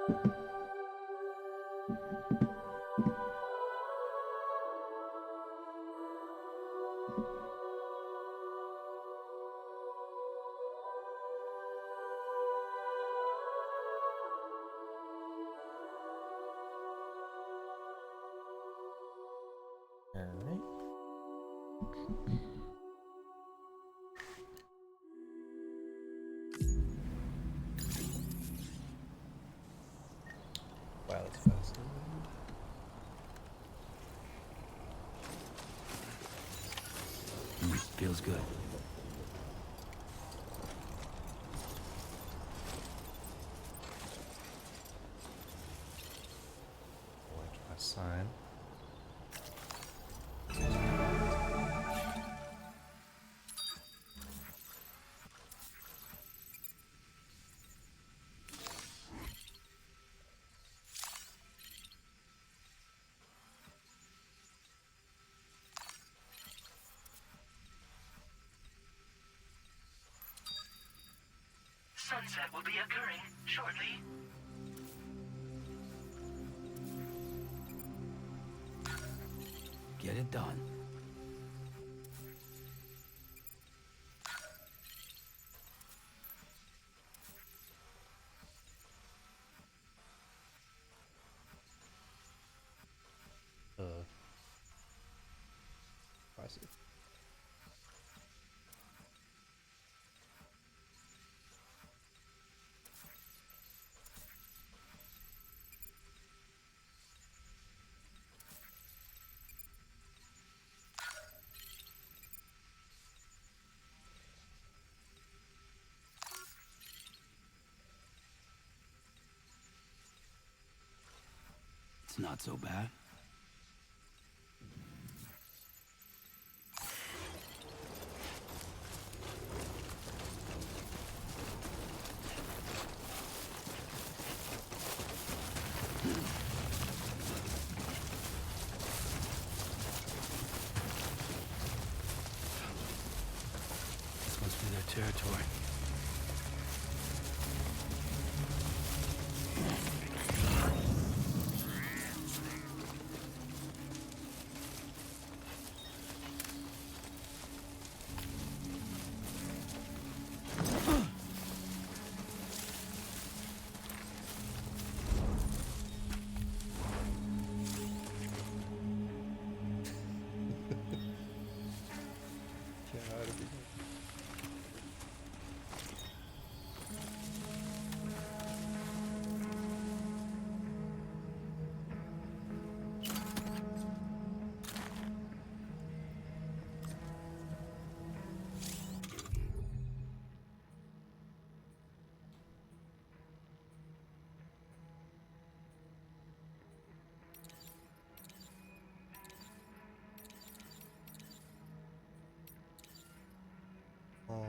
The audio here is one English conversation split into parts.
Alright. Wow, that's fast. Feels good. Electrify sign. Sunset will be occurring shortly. Get it done. Impressive. It's not so bad. This must be their territory. Oh.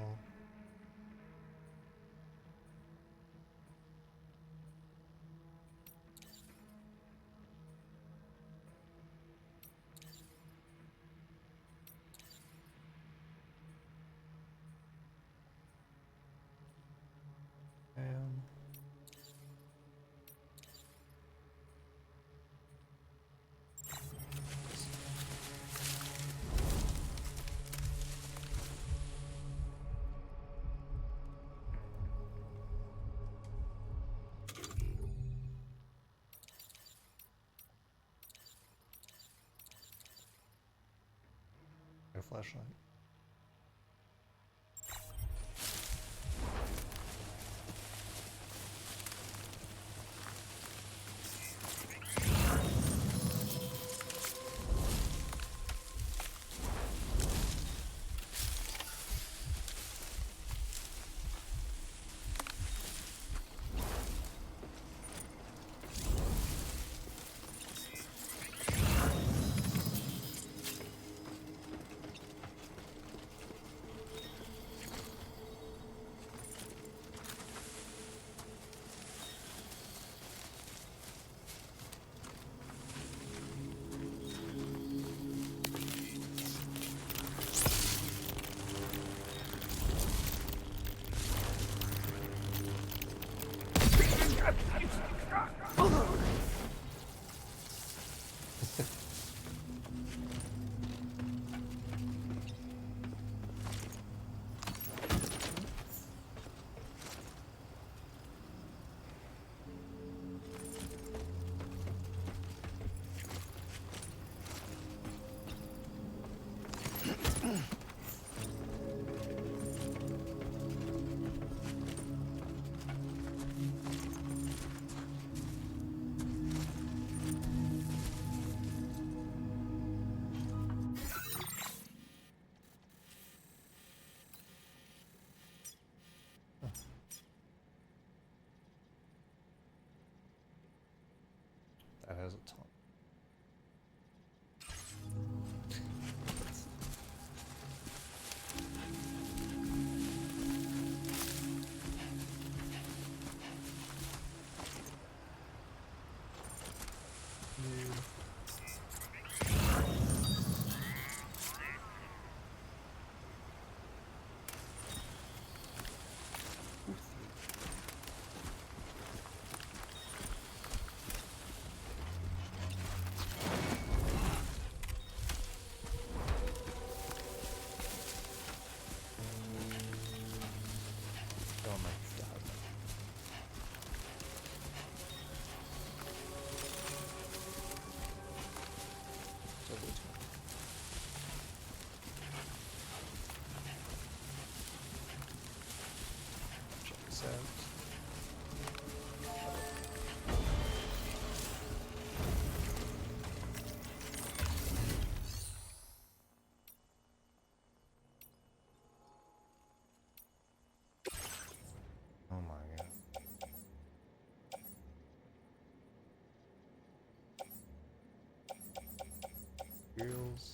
A flashlight. Oh my god. Totally too much. Check this out. Oh my god. Girls.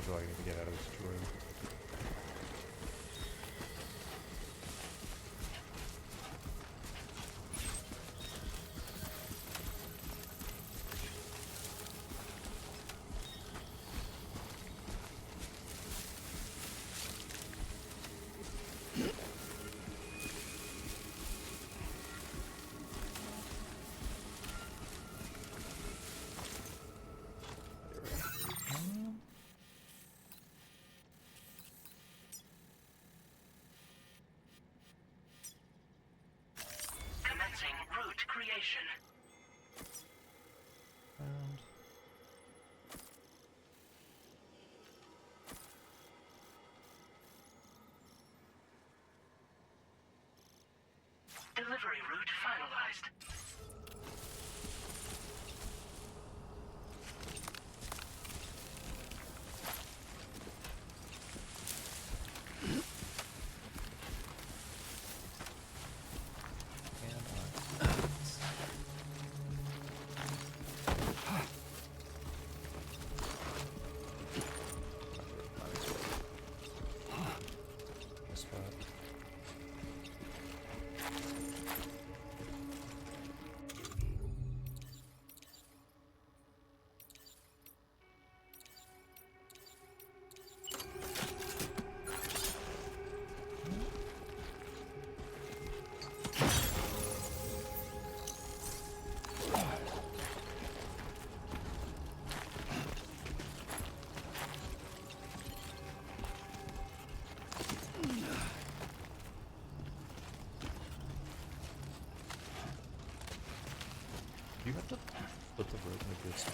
do I need to get out of this droid? Commencing route creation. And Delivery route finalized. you have to put the rope in a good spot.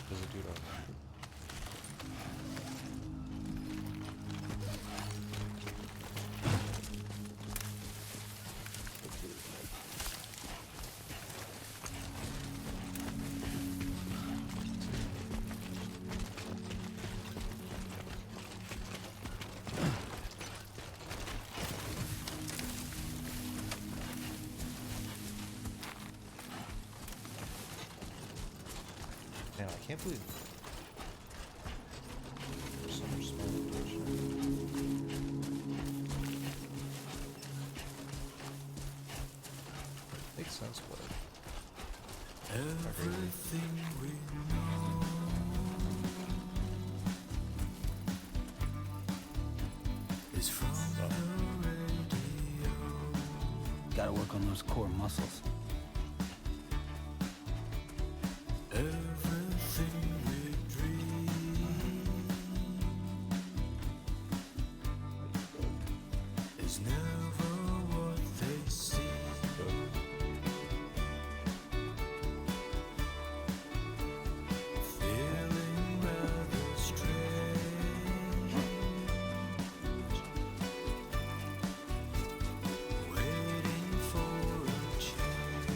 Does it do it automatically? Man, I can't believe there's so much small protection. Makes sense, but Everything we know is from the radio. Gotta work on those core muscles. Everything we dream is never what they seem. Feeling rather strange, waiting for a change.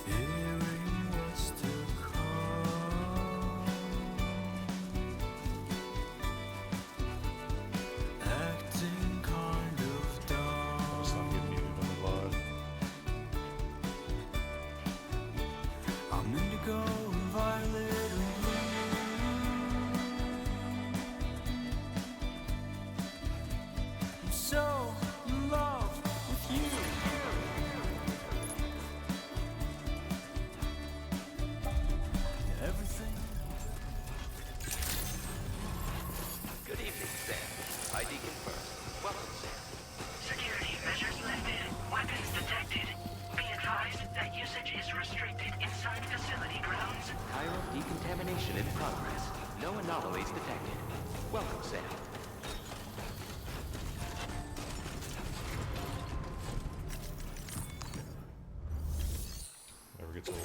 Fearing what's to come, acting kind of I just not get dumb. muted on the VOD. I'm indigo and violet and blue. I'm so in love with you. Everything. Good evening, Sam. ID confirmed. Welcome, Sam. Security measures lifted. Weapons detected. Be advised that usage is restricted inside facility grounds. Chiral decontamination in progress. No anomalies detected. Welcome, Sam. Never gets old.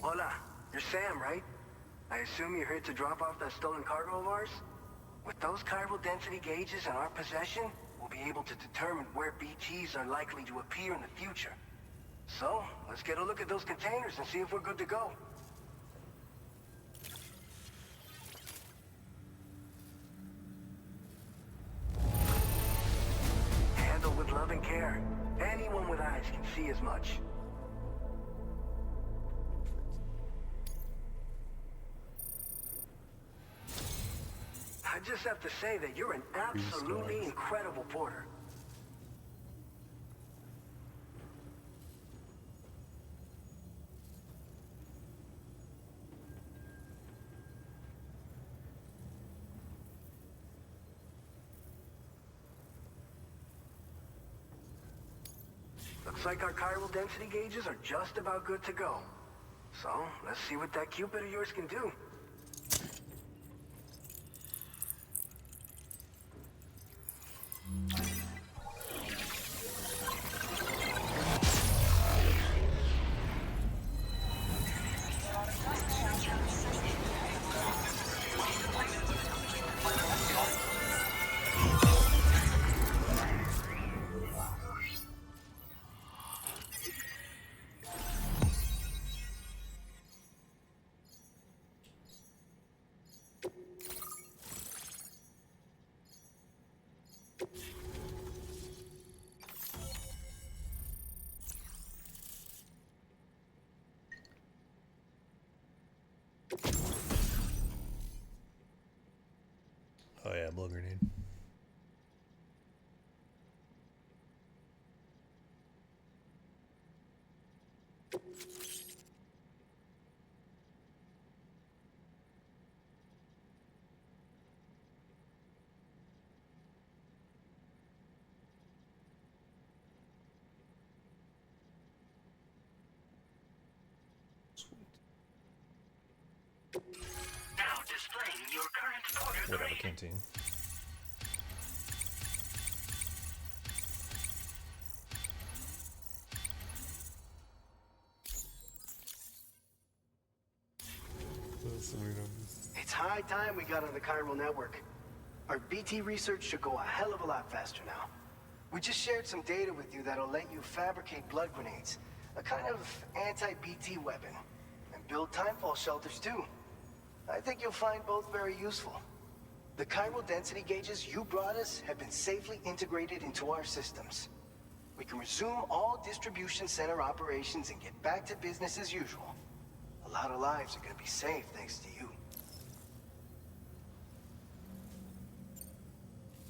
Hola, you're Sam, right? I assume you're here to drop off that stolen cargo of ours? With those chiral density gauges in our possession, we'll be able to determine where BTs are likely to appear in the future. So, let's get a look at those containers and see if we're good to go. Handle with love and care. Anyone with eyes can see as much. I just have to say that you're an absolutely incredible porter. Looks like our chiral density gauges are just about good to go. So, let's see what that Cupid of yours can do. Oh yeah, blow grenade. Now displaying your current porter Without a grade. canteen. It's high time we got on the chiral network. Our BT research should go a hell of a lot faster now. We just shared some data with you that'll let you fabricate blood grenades, a kind of anti-BT weapon, and build timefall shelters too. I think you'll find both very useful. The chiral density gauges you brought us have been safely integrated into our systems. We can resume all distribution center operations and get back to business as usual. A lot of lives are gonna be saved thanks to you.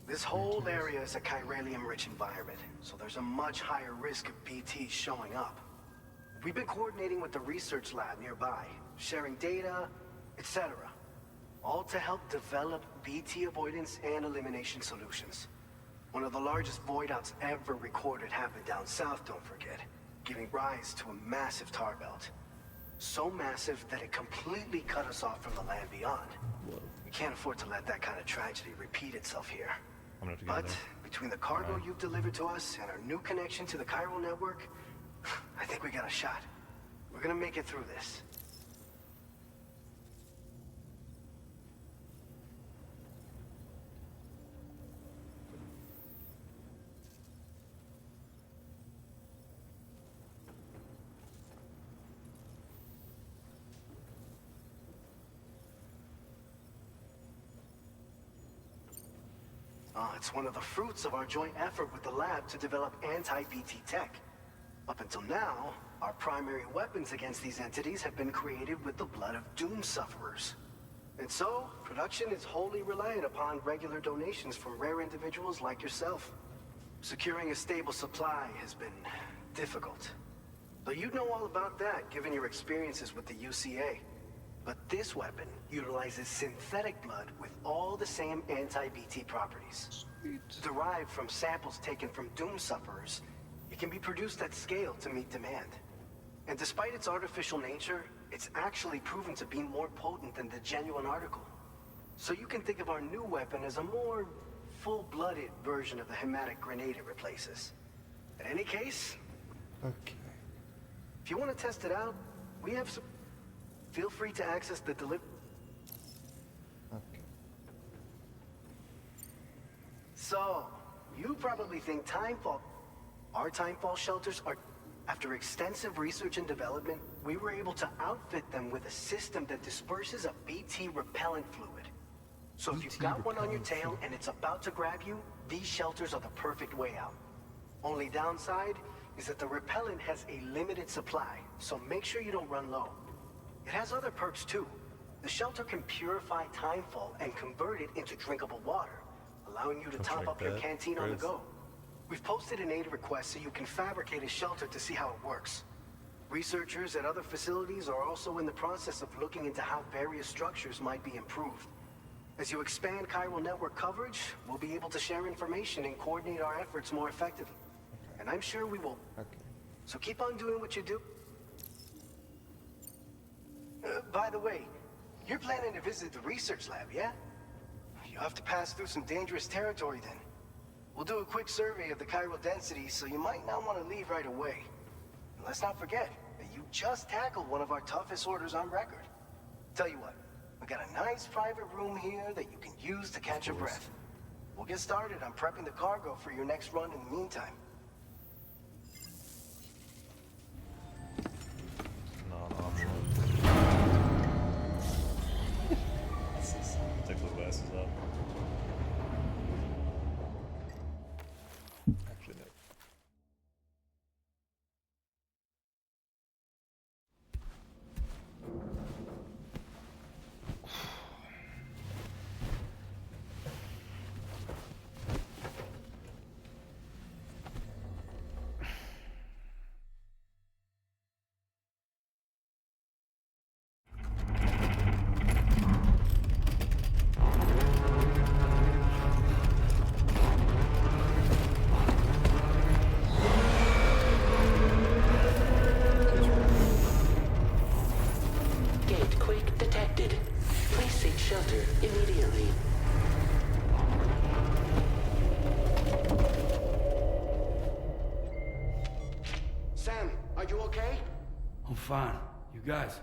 This whole area is a chiralium-rich environment, so there's a much higher risk of BTs showing up. We've been coordinating with the research lab nearby, sharing data, etc. All to help develop BT avoidance and elimination solutions. One of the largest void outs ever recorded happened down south, don't forget, giving rise to a massive tar belt. So massive that it completely cut us off from the land beyond. Whoa. We can't afford to let that kind of tragedy repeat itself here. I'm gonna have to go But there. between the cargo you've delivered to us and our new connection to the chiral network, I think we got a shot. We're gonna make it through this. It's one of the fruits of our joint effort with the lab to develop anti-BT tech. Up until now, our primary weapons against these entities have been created with the blood of doom sufferers. And so, production is wholly reliant upon regular donations from rare individuals like yourself. Securing a stable supply has been difficult. But you'd know all about that, given your experiences with the UCA. But this weapon utilizes synthetic blood with all the same anti-BT properties. Derived from samples taken from doom sufferers, it can be produced at scale to meet demand. And despite its artificial nature, it's actually proven to be more potent than the genuine article. So you can think of our new weapon as a more full-blooded version of the hematic grenade it replaces. In any case, Okay. if you want to test it out, we have some... Feel free to access the Okay. So, You probably think Timefall... Our Timefall shelters are... After extensive research and development, we were able to outfit them with a system that disperses a BT repellent fluid. So if you've got one on your tail and it's about to grab you, these shelters are the perfect way out. Only downside is that the repellent has a limited supply, so make sure you don't run low. It has other perks too. The shelter can purify Timefall and convert it into drinkable water, allowing you to top up your canteen on the go. We've posted an aid request so you can fabricate a shelter to see how it works. Researchers at other facilities are also in the process of looking into how various structures might be improved. As you expand chiral network coverage, we'll be able to share information and coordinate our efforts more effectively. And I'm sure we will. Okay. So keep on doing what you do. By the way, you're planning to visit the research lab, yeah? You'll have to pass through some dangerous territory then. We'll do a quick survey of the chiral density, so you might not want to leave right away. And let's not forget that you just tackled one of our toughest orders on record. Tell you what, we got a nice private room here that you can use to catch your breath. We'll get started on prepping the cargo for your next run in the meantime. Non-optional. Take those glasses up. Actually, no. Gate quake detected. Please seek shelter immediately. Sam, are you okay? I'm fine. You guys?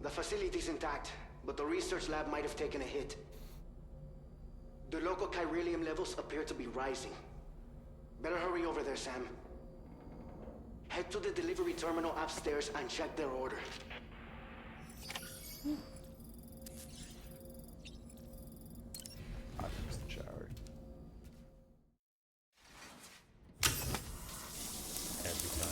The facility's intact, but the research lab might have taken a hit. The local chiralium levels appear to be rising. Better hurry over there, Sam. Head to the delivery terminal upstairs and check their order. I use the shower. Every time.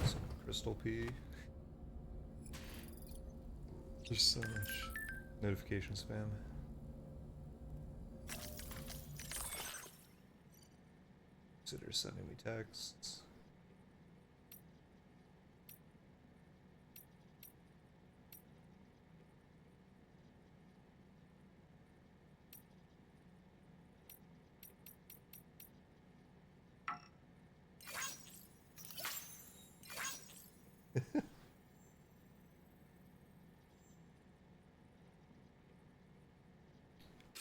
Some crystal pea. There's so much notification spam. Consider sending me texts.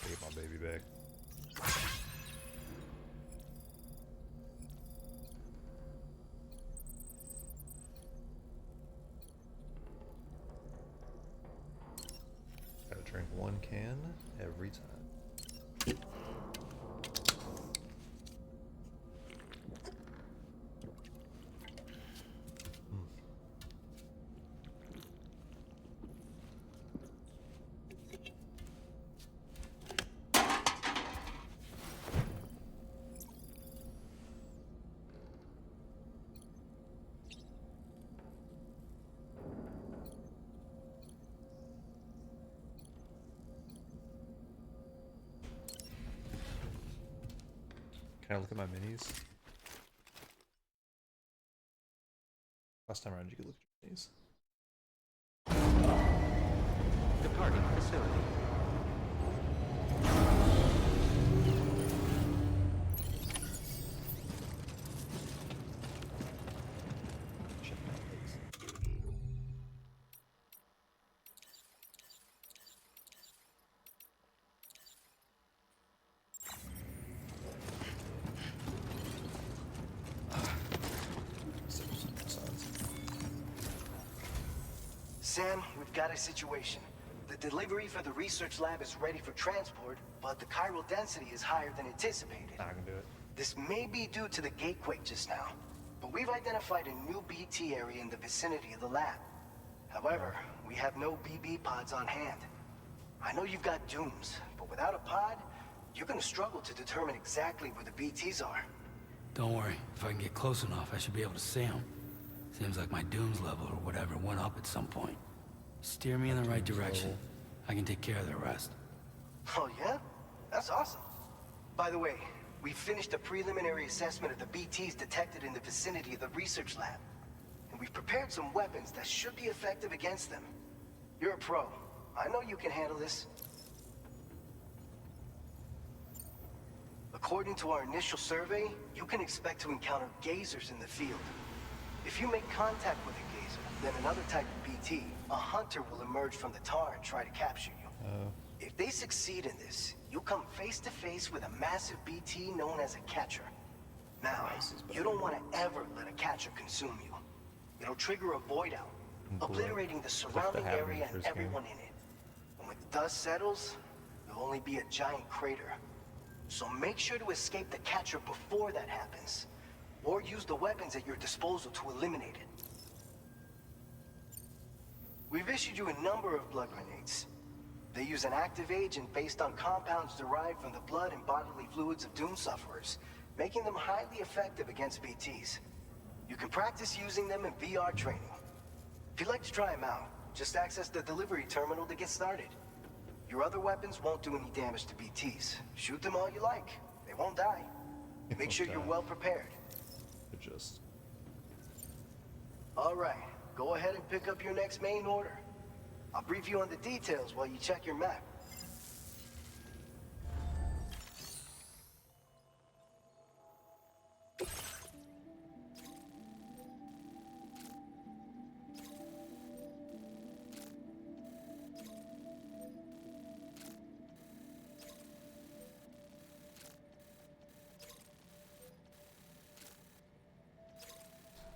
Get my baby back. Gotta drink one can every time. Can I look at my minis? Last time around you could look at your minis. Departing facility. Check my legs. Sam, we've got a situation. The delivery for the research lab is ready for transport, but the chiral density is higher than anticipated. Not gonna do it. This may be due to the gatequake just now, but we've identified a new BT area in the vicinity of the lab. However, we have no BB pods on hand. I know you've got dooms, but without a pod, you're gonna struggle to determine exactly where the BTs are. Don't worry. If I can get close enough, I should be able to see them. Seems like my dooms level or whatever went up at some point. Steer me in the right direction. I can take care of the rest. Oh yeah? That's awesome. By the way, we finished a preliminary assessment of the BTs detected in the vicinity of the research lab. And we've prepared some weapons that should be effective against them. You're a pro. I know you can handle this. According to our initial survey, you can expect to encounter gazers in the field. If you make contact with a gazer, then another type of BT, a hunter will emerge from the tar and try to capture you. If they succeed in this, you'll come face to face with a massive BT known as a catcher. Now, you don't want to ever let a catcher consume you. It'll trigger a void out, obliterating the surrounding area and everyone in it. When the dust settles, there'll only be a giant crater. So make sure to escape the catcher before that happens, or use the weapons at your disposal to eliminate it. We've issued you a number of blood grenades. They use an active agent based on compounds derived from the blood and bodily fluids of Doom sufferers, making them highly effective against BTs. You can practice using them in VR training. If you'd like to try them out, just access the delivery terminal to get started. Your other weapons won't do any damage to BTs. Shoot them all you like. They won't die. Make sure you're well prepared. Just. All right. Go ahead and pick up your next main order. I'll brief you on the details while you check your map.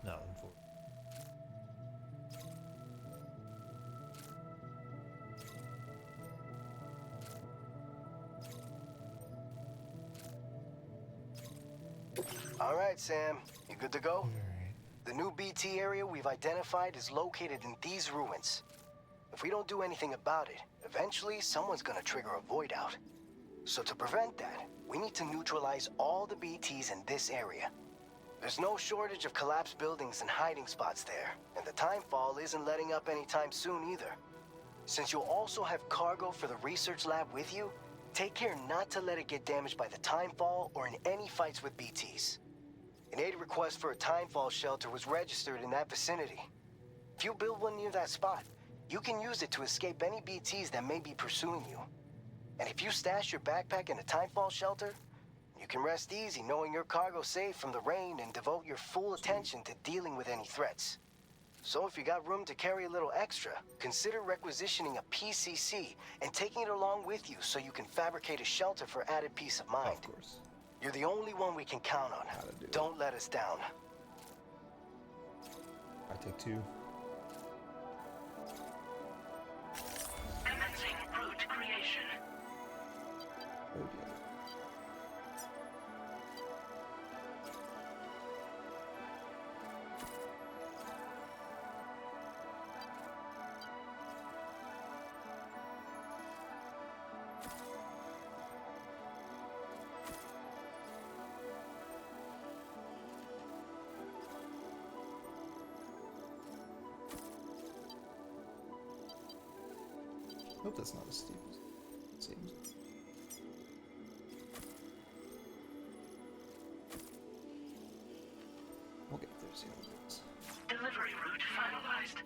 No, unfortunately. All right, Sam. You good to go? Alright. The new BT area we've identified is located in these ruins. If we don't do anything about it, eventually someone's gonna trigger a void out. So to prevent that, we need to neutralize all the BTs in this area. There's no shortage of collapsed buildings and hiding spots there, and the timefall isn't letting up anytime soon either. Since you'll also have cargo for the research lab with you, take care not to let it get damaged by the timefall or in any fights with BTs. An aid request for a timefall shelter was registered in that vicinity. If you build one near that spot, you can use it to escape any BTs that may be pursuing you. And if you stash your backpack in a timefall shelter, you can rest easy knowing your cargo's safe from the rain and devote your full attention to dealing with any threats. So if you got room to carry a little extra, consider requisitioning a PCC and taking it along with you so you can fabricate a shelter for added peace of mind. Of course. You're the only one we can count on. Gotta do it. Don't let us down. I take two. Commencing route creation. Oh yeah. Hope that's not as steep as it seems. We'll get there, see how it goes. Delivery route finalized.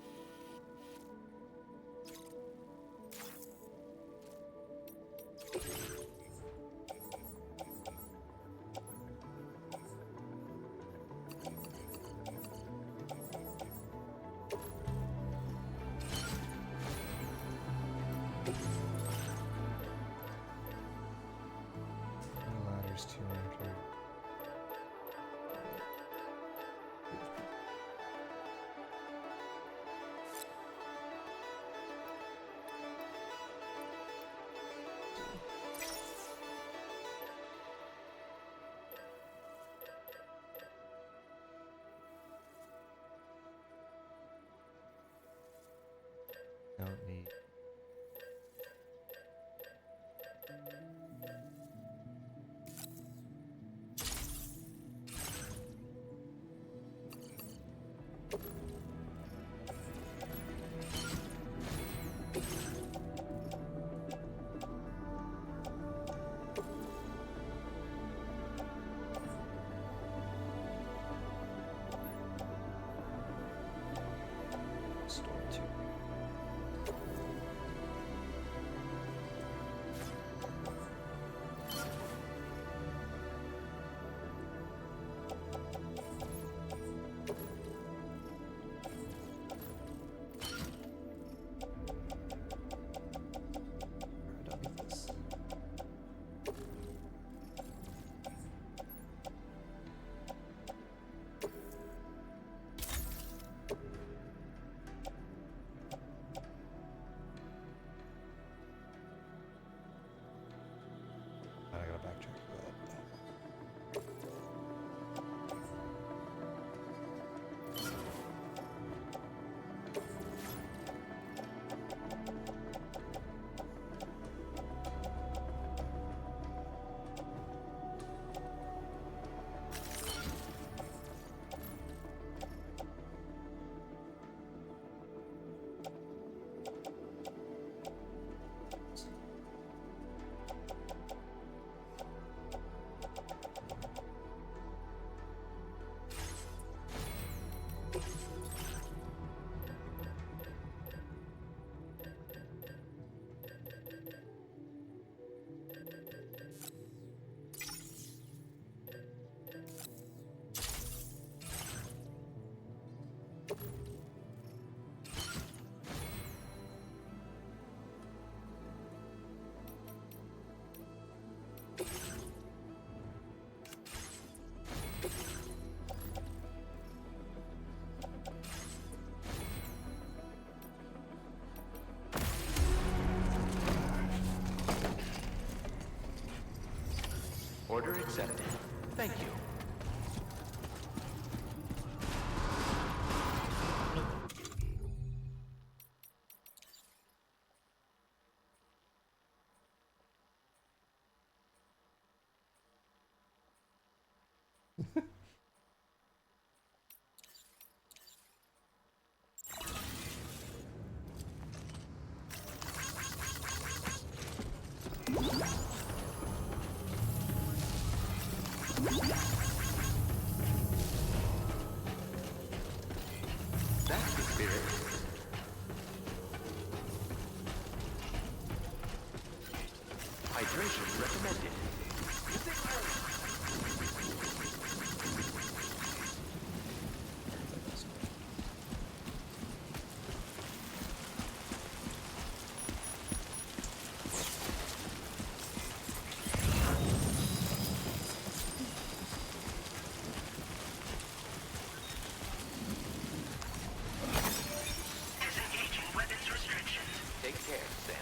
The ladder's too accurate. don't need. Store 2. I don't need this. I gotta backtrack for that. Order accepted. Thank you. That's the spirit. Hydration recommended. Disengaging weapons restrictions. Take care, Sam.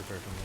prepare for me.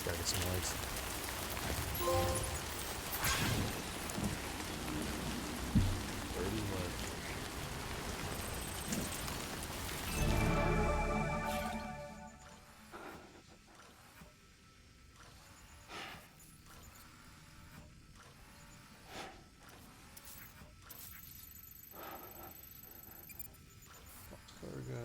Gotta get some legs. Dirty leg. Cargo.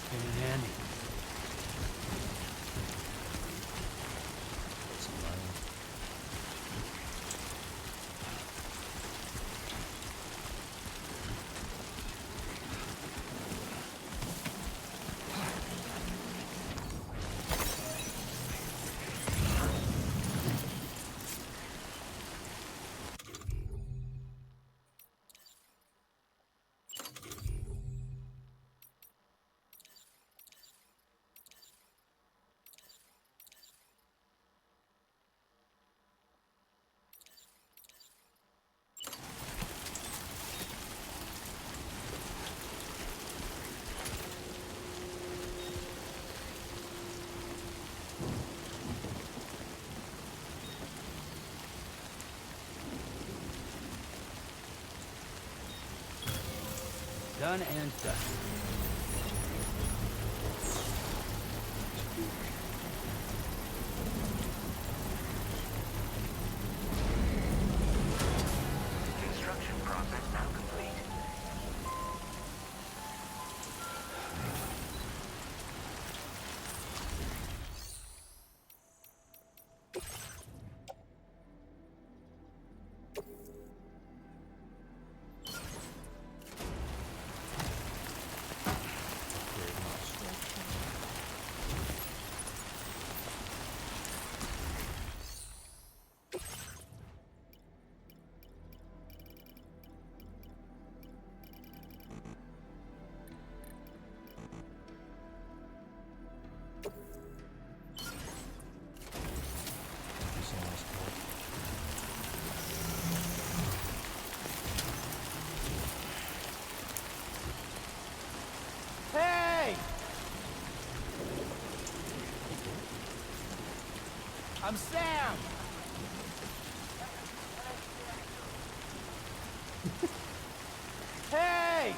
Came in handy. Some iron. Done and done. Construction process now complete. Upgrade my structure. Some nice part. Hey! I'm Sam! Hey!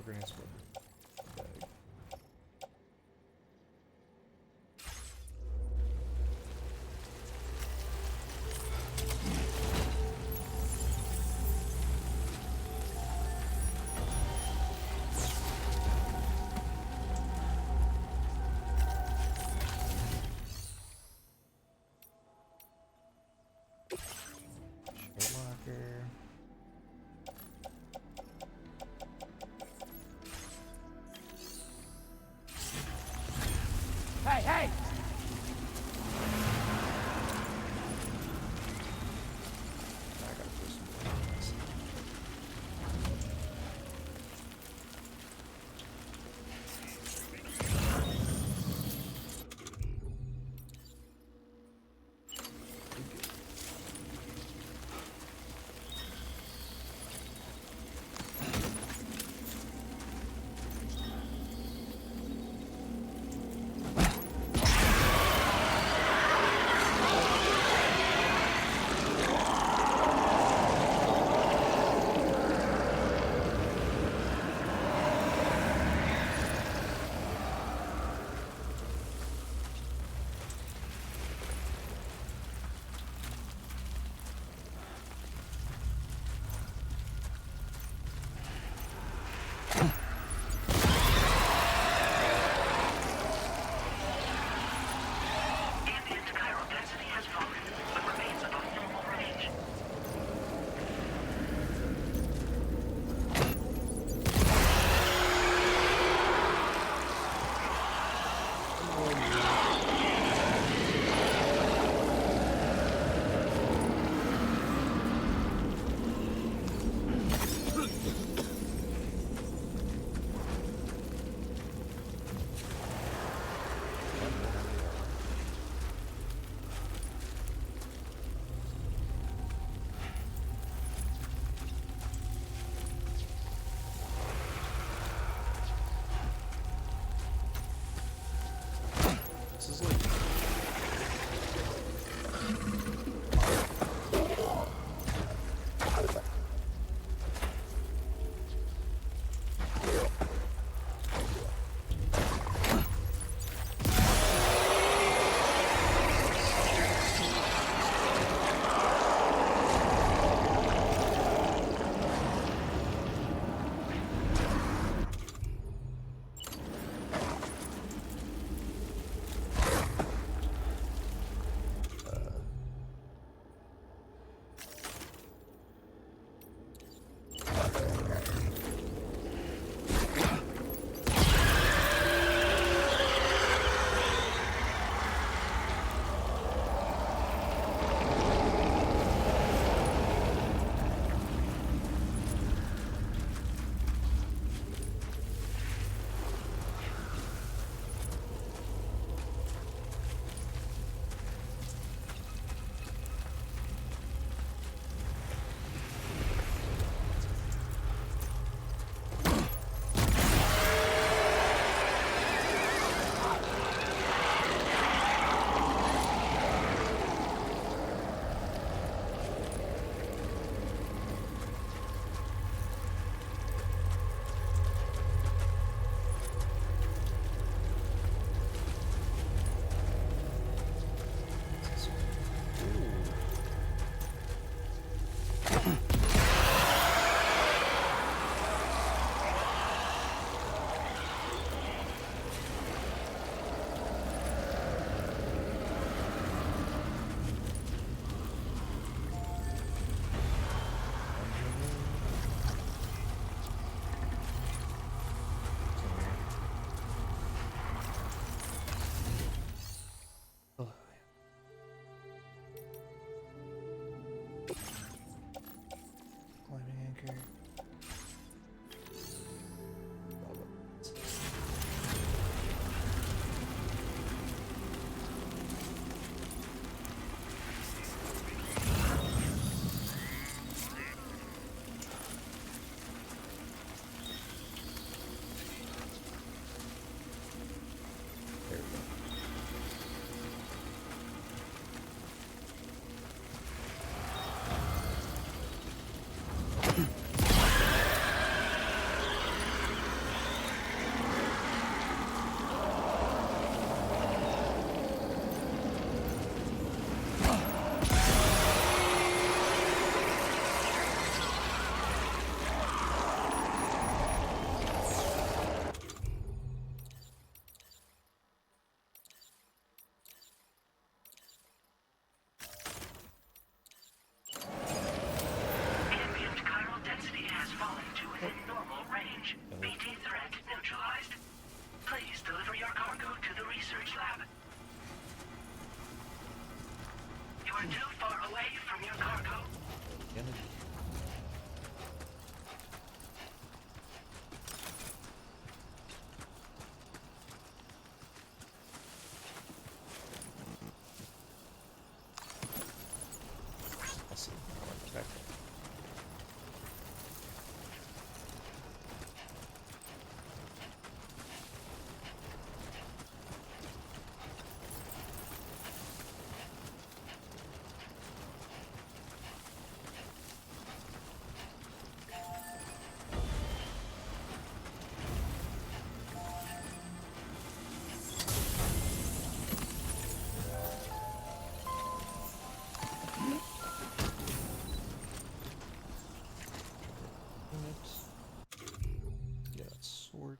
grenades for the bag. Shit locker. too far away from your cargo? Damn it. I see. I like that. Yeah, sword.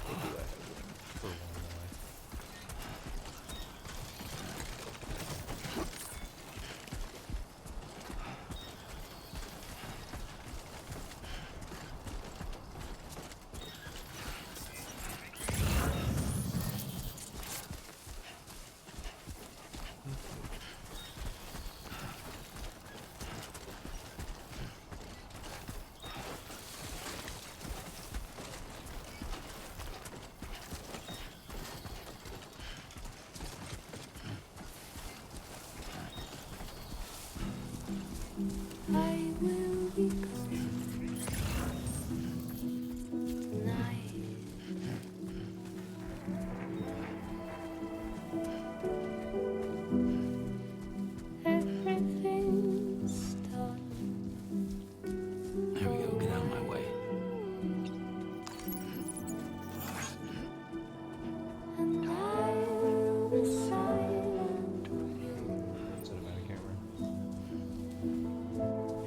We'll do that for one life. I will be gone tonight. Everything's done. There we go. Get out of my way. And I will be silent Instead of a camera.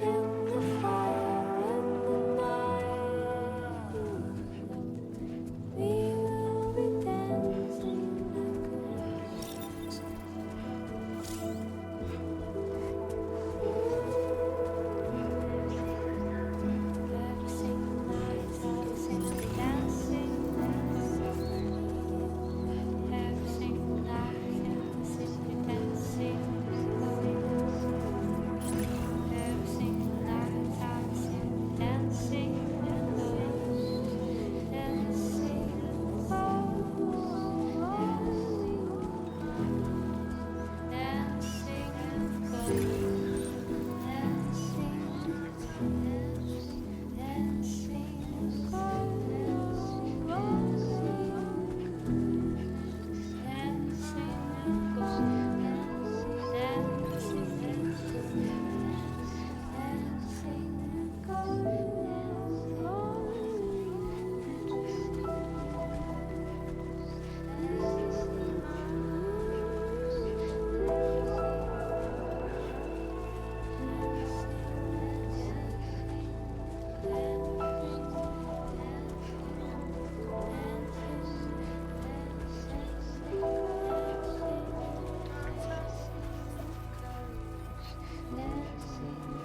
in the fire in the night. We will be dancing like ghosts. Every single night, every single dancing every single night, every single dancing every single night, every single dancing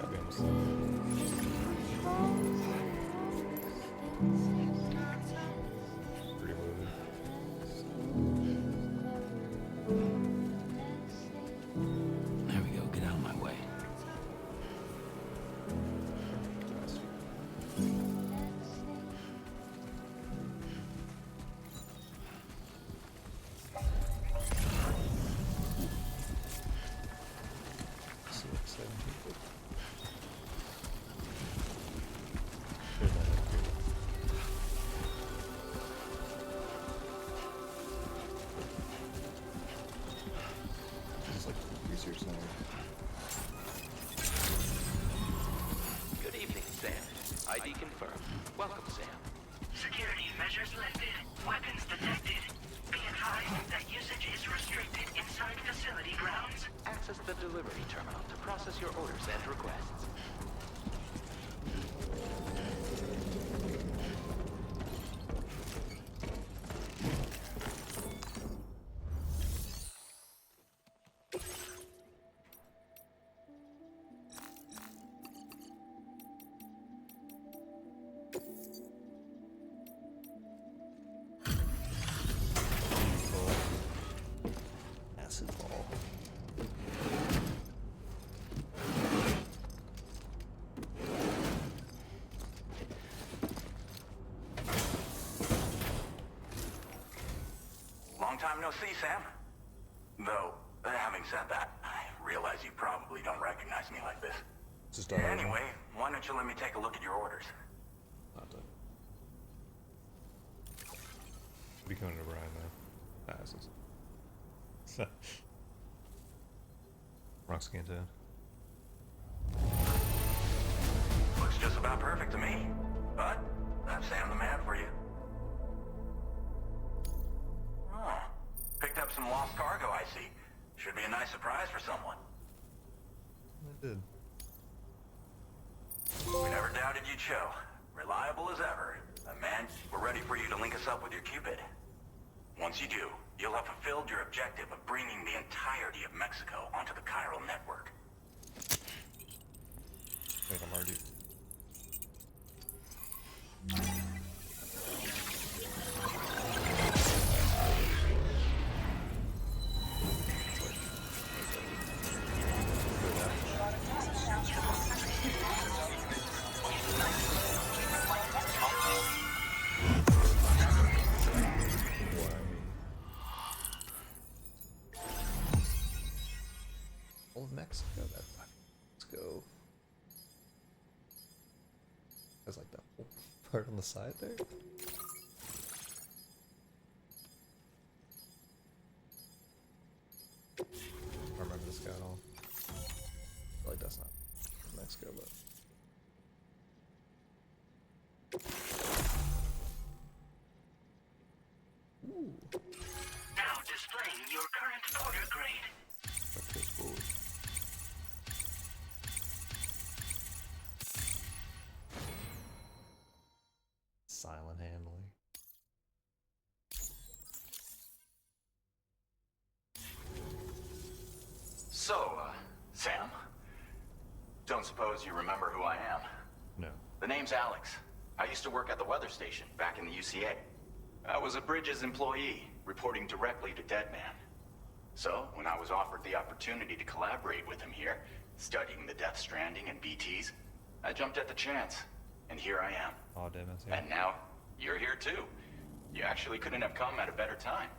I'll be almost there. Reloaded. There we go. Get out of my way. Six, 7 people. There's that up here. This is like the research center. Good evening, Sam. ID confirmed. Welcome, Sam. Security measures lifted. Weapons detected. Be advised that usage is restricted inside facility grounds. Access the delivery terminal to process your orders and requests. Acid ball. Long time no see, Sam. Though, having said that, I realize you probably don't recognize me like this. Just Anyway, why don't you let me take a look at your orders? not done. Be coming to Brian though. Passes. Rock scan town. Looks just about perfect to me. But, that's Sam the man for you. Oh, picked up some lost cargo, I see. Should be a nice surprise for someone. I did. We never doubted you'd show. Reliable as ever. Man, we're ready for you to link us up with your Cupid. Once you do, you'll have fulfilled your objective of bringing the entirety of Mexico onto the chiral network. Wait, I'm already. All of Mexico, that fucking Mexico. There's like that whole part on the side there. I don't remember this guy at all. Like that's not Mexico, but. Ooh. Now displaying your current order grade. Okay, forward. Silent handling. So, Sam, don't suppose you remember who I am? No. The name's Alex. I used to work at the weather station back in the UCA. I was a Bridges employee, reporting directly to Deadman. So, when I was offered the opportunity to collaborate with him here, studying the Death Stranding and BTs, I jumped at the chance, and here I am. Oh, damn it. Yeah. And now, you're here too. You actually couldn't have come at a better time.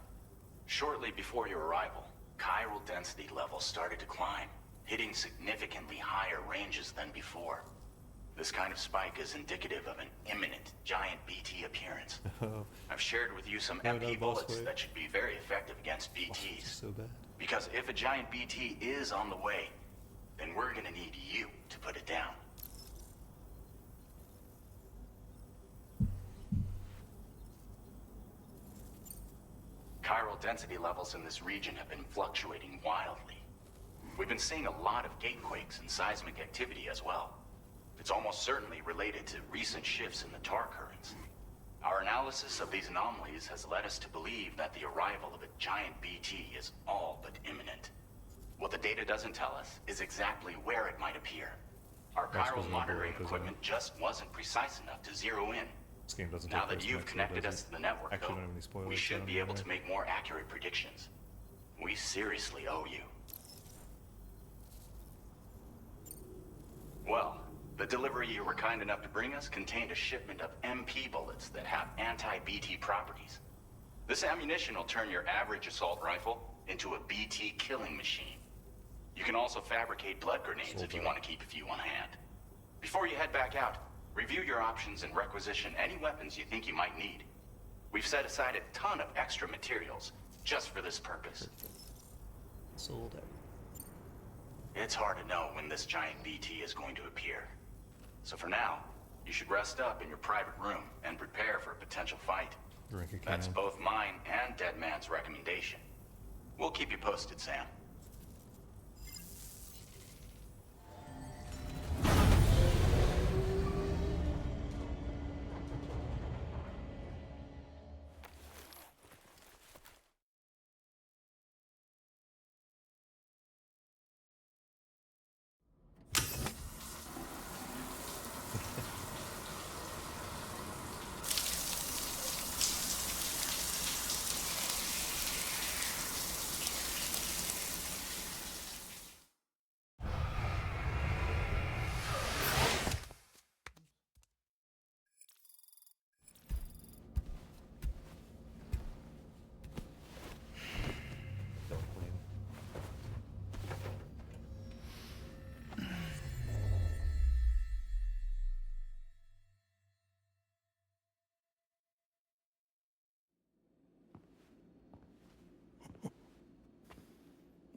Shortly before your arrival, chiral density levels started to climb, hitting significantly higher ranges than before. This kind of spike is indicative of an imminent giant BT appearance. Oh, I've shared with you some No, MP no, boss bullets wait. that should be very effective against this BTs. is so bad. Because if a giant BT is on the way, then we're gonna need you to put it down. Chiral density levels in this region have been fluctuating wildly. We've been seeing a lot of gatequakes and seismic activity as well. It's almost certainly related to recent shifts in the tar currents. Our analysis of these anomalies has led us to believe that the arrival of a giant BT is all but imminent. What the data doesn't tell us is exactly where it might appear. Our That's chiral supposed to be monitoring bullets, isn't equipment it? just wasn't precise enough to zero in. This game doesn't Now take that place you've Mexico, connected does us it? to the network, Actually, though, don't have any spoilers, we so I should don't be know able to that. make more accurate predictions. We seriously owe you. Well, the delivery you were kind enough to bring us contained a shipment of MP bullets that have anti-BT properties. This ammunition will turn your average assault rifle into a BT killing machine. You can also fabricate blood grenades Sold if you out. want to keep a few on hand. Before you head back out, review your options and requisition any weapons you think you might need. We've set aside a ton of extra materials just for this purpose. Sold out. It's hard to know when this giant BT is going to appear. So for now, you should rest up in your private room and prepare for a potential fight. Drink a That's can. both mine and Deadman's recommendation. We'll keep you posted, Sam.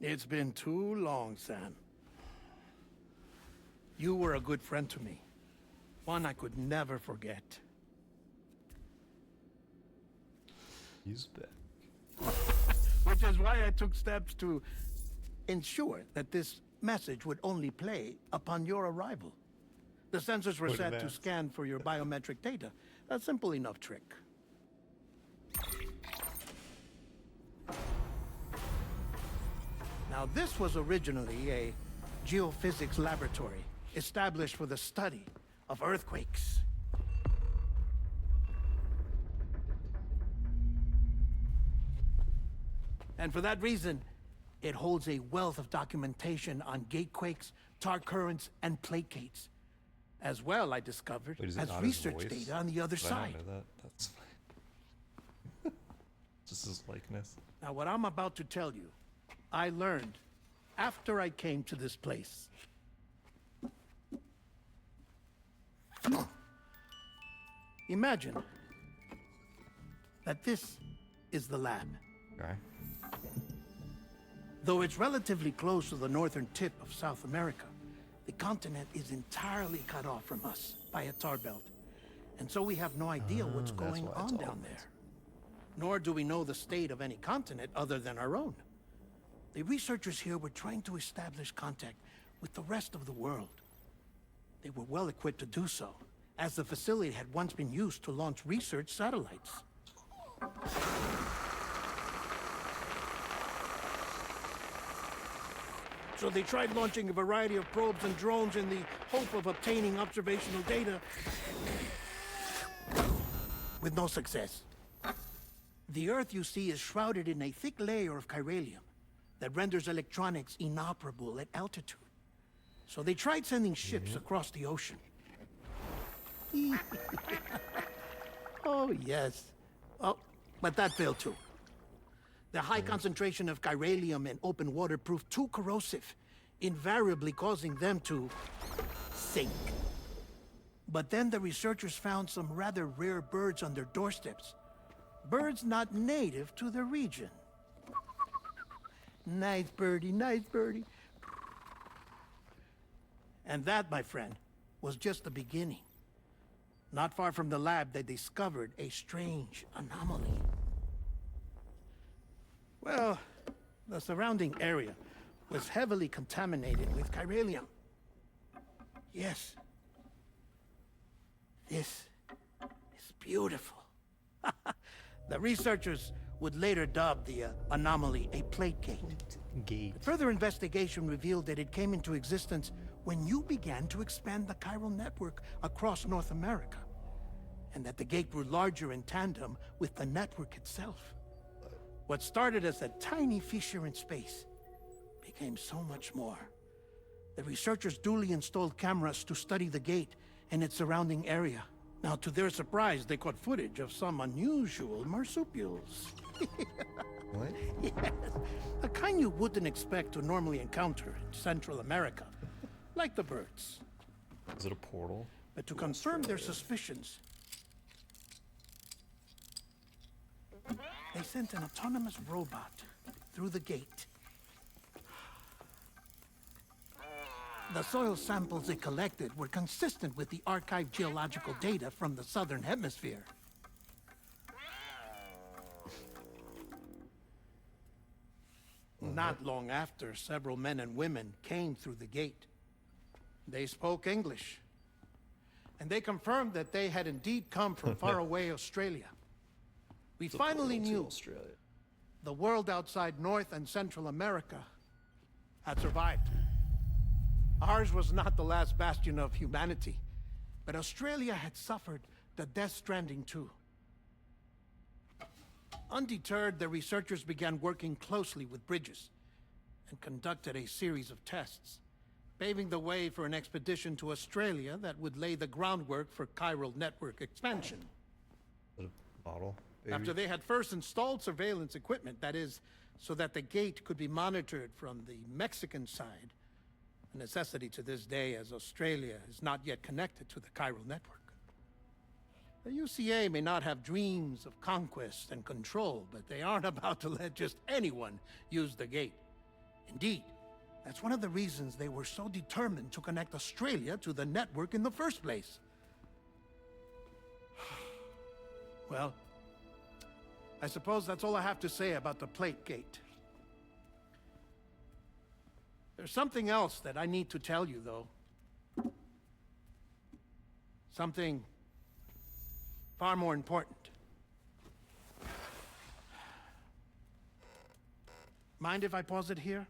It's been too long, Sam. You were a good friend to me. One I could never forget. He's back. Which is why I took steps to ensure that this message would only play upon your arrival. The sensors were set to scan for your biometric data. A simple enough trick. Now, this was originally a geophysics laboratory established for the study of earthquakes. And for that reason, it holds a wealth of documentation on gatequakes, tar currents, and plate gates. As well, I discovered, Wait, is it as not his research voice? data on the other I side. don't know that. That's fine. Just his likeness. Now, what I'm about to tell you, I learned after I came to this place. Imagine that this is the lab. Okay. Though it's relatively close to the northern tip of South America, the continent is entirely cut off from us by a tar belt. And so we have no idea what's going on down there. Nor do we know the state of any continent other than our own. The researchers here were trying to establish contact with the rest of the world. They were well equipped to do so, as the facility had once been used to launch research satellites. So they tried launching a variety of probes and drones in the hope of obtaining observational data, with no success. The Earth, you see, is shrouded in a thick layer of chiralium that renders electronics inoperable at altitude. So they tried sending ships across the ocean. Oh, yes. Oh, but that failed too. The high concentration of chiralium in open water proved too corrosive, invariably causing them to sink. But then the researchers found some rather rare birds on their doorsteps. Birds not native to the region. Nice birdie, nice birdie. And that, my friend, was just the beginning. Not far from the lab, they discovered a strange anomaly. Well, the surrounding area was heavily contaminated with chiralium. Yes. This is beautiful. The researchers would later dub the anomaly a plate gate. Further investigation revealed that it came into existence when you began to expand the chiral network across North America, and that the gate grew larger in tandem with the network itself. What started as a tiny fissure in space became so much more. The researchers duly installed cameras to study the gate and its surrounding area. Now, to their surprise, they caught footage of some unusual marsupials. What? Yes, the kind you wouldn't expect to normally encounter in Central America, like the birds. Is it a portal? But to confirm their suspicions, they sent an autonomous robot through the gate. The soil samples it collected were consistent with the archived geological data from the southern hemisphere. Not long after, several men and women came through the gate. They spoke English, and they confirmed that they had indeed come from faraway Australia. We finally knew Australia. the world outside North and Central America had survived. Ours was not the last bastion of humanity, but Australia had suffered the death stranding too. Undeterred, the researchers began working closely with Bridges and conducted a series of tests, paving the way for an expedition to Australia that would lay the groundwork for chiral network expansion. Is it a model? Baby? After they had first installed surveillance equipment, that is, so that the gate could be monitored from the Mexican side, a necessity to this day as Australia is not yet connected to the chiral network. The UCA may not have dreams of conquest and control, but they aren't about to let just anyone use the gate. Indeed, that's one of the reasons they were so determined to connect Australia to the network in the first place. Well, I suppose that's all I have to say about the Plate Gate. There's something else that I need to tell you, though. Something far more important. Mind if I pause it here?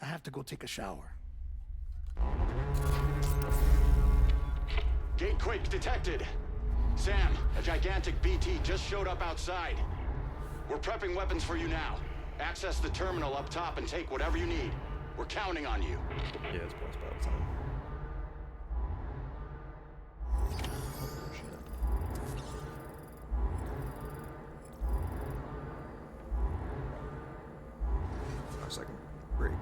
I have to go take a shower. Gatequake detected. Sam, a gigantic BT just showed up outside. We're prepping weapons for you now. Access the terminal up top and take whatever you need. We're counting on you. Yeah, it's boss battle time. Oh, shit. 5-second break.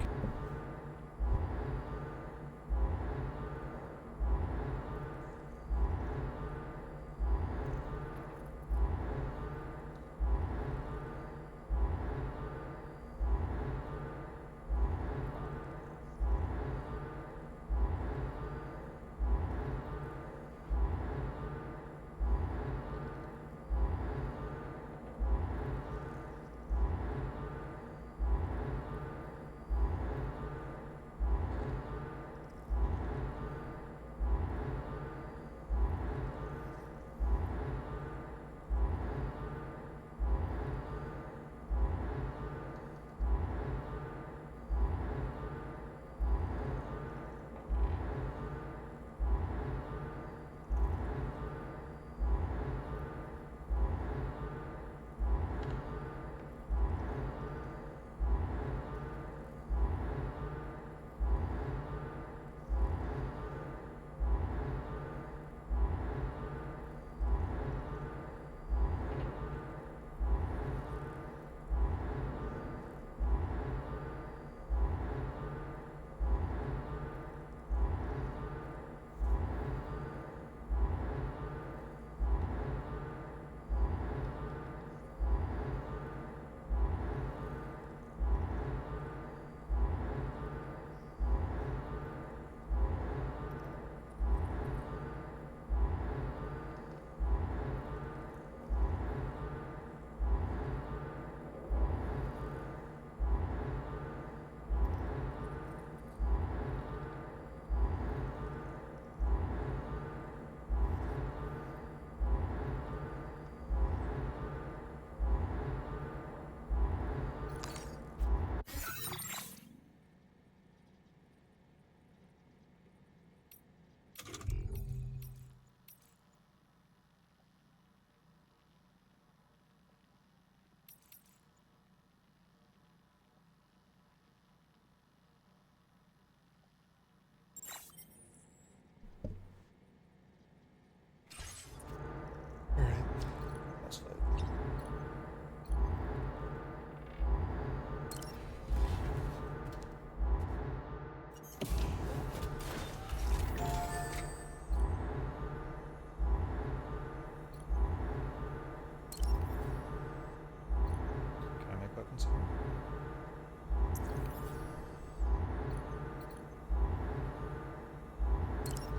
Weapons here.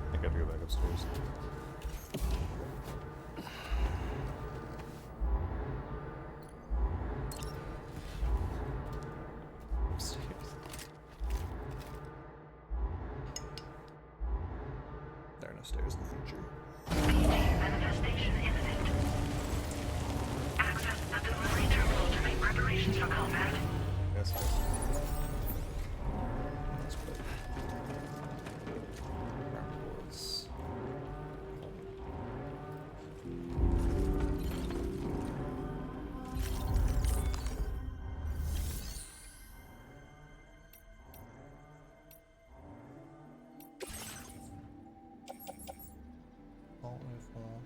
I think I have to go back upstairs. Upstairs. There are no stairs in the future. Manifestation imminent. Access the delivery terminal to make preparations for combat. Yes, yes. That's good. Backwards. All rifle.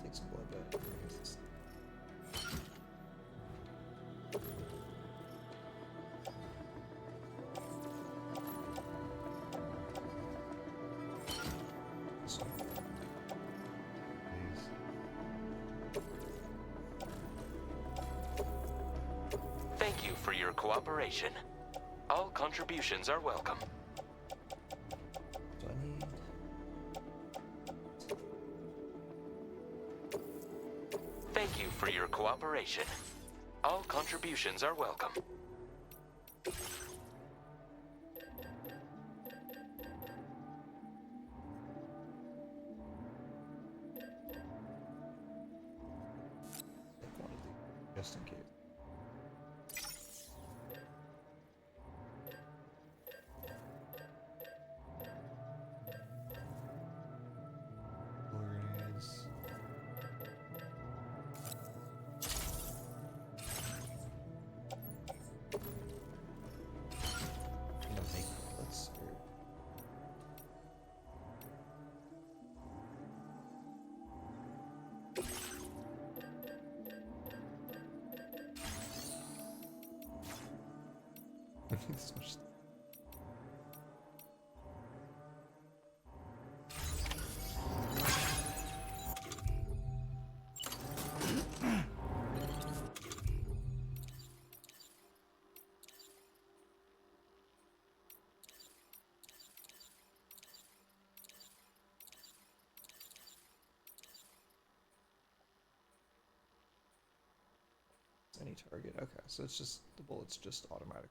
Take some blood back. Thank you for your cooperation. All contributions are welcome. Do I need... Thank you for your cooperation. All contributions are welcome. Take one of these, just in case. Grenades. I'm gonna make let's see. This much stuff. Any target. Okay, so it's just the bullets just automatic.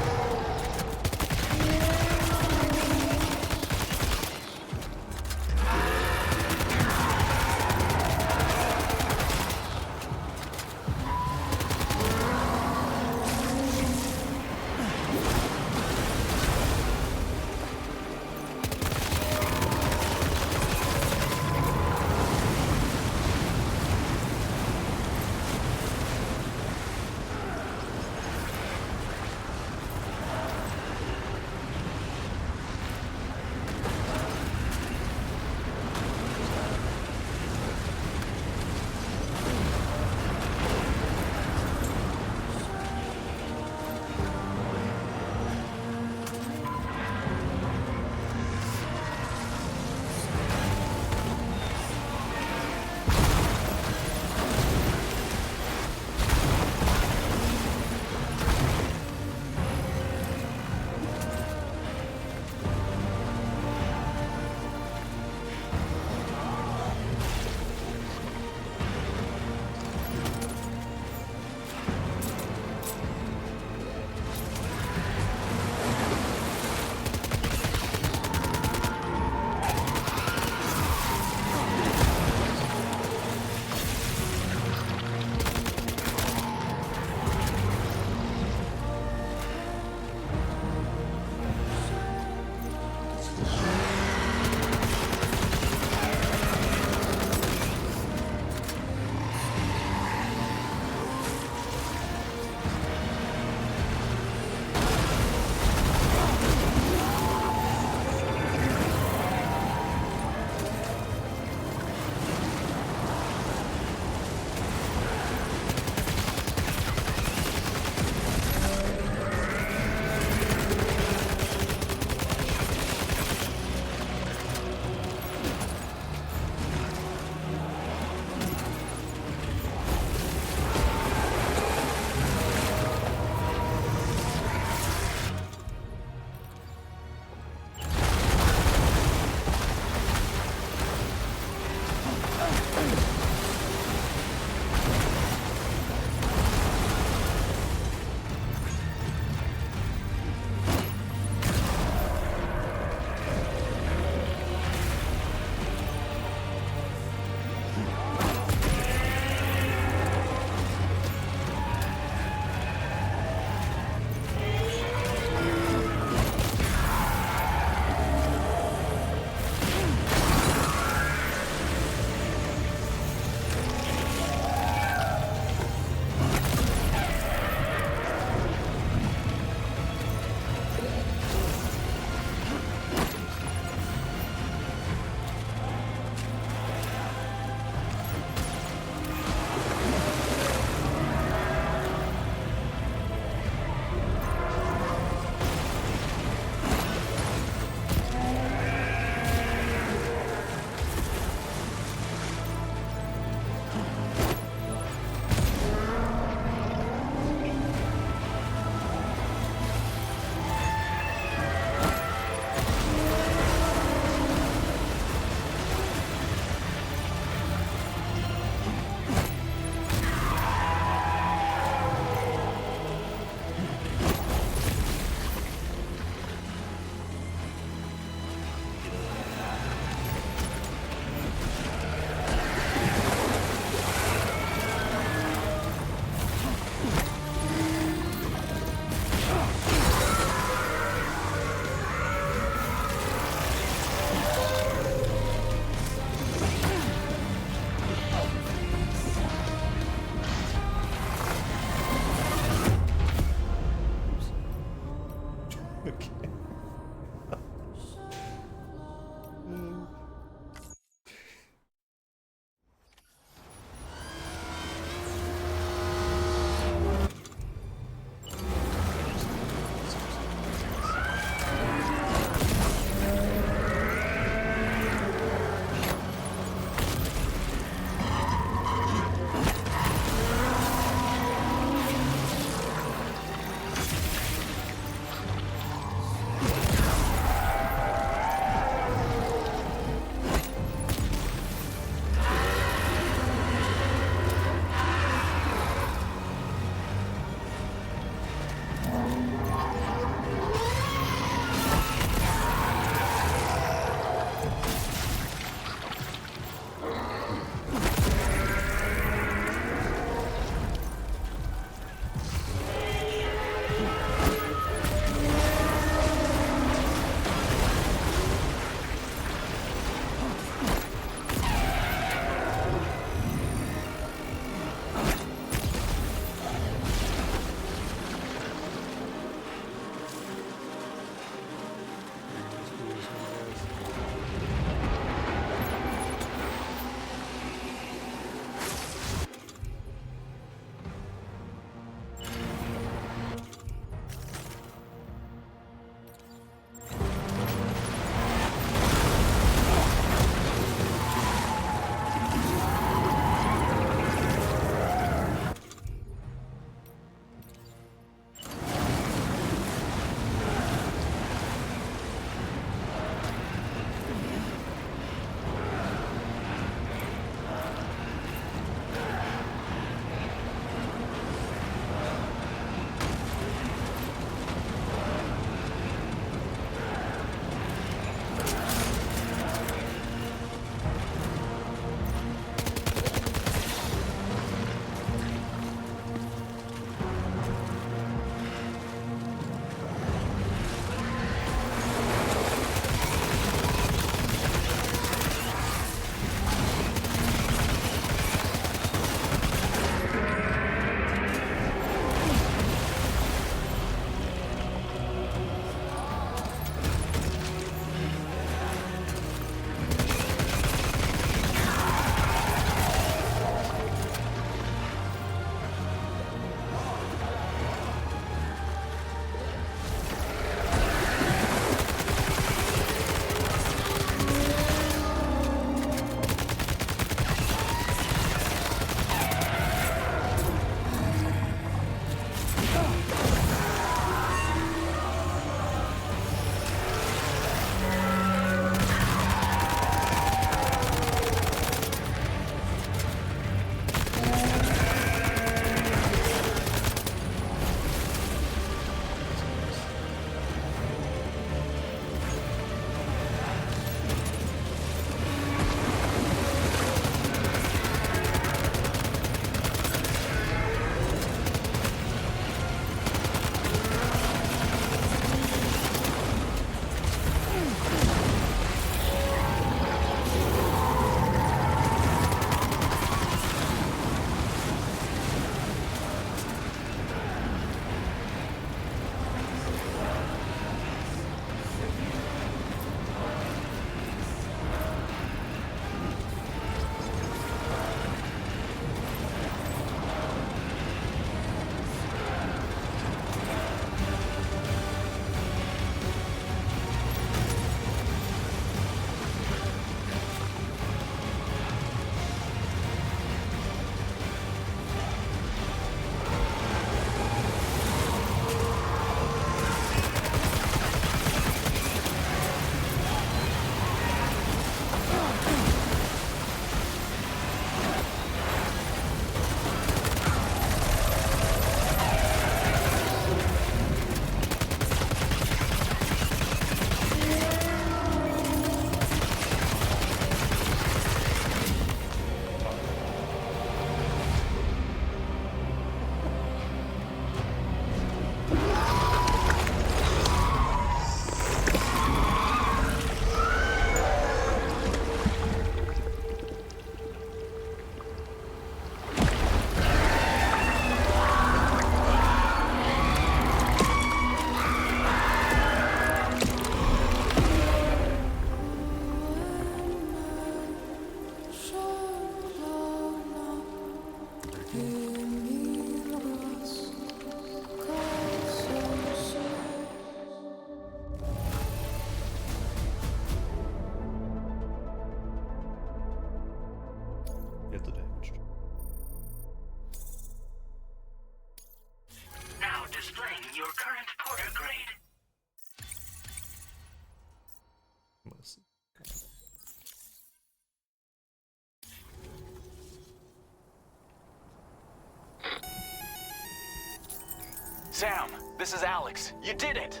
Sam, this is Alex. You did it!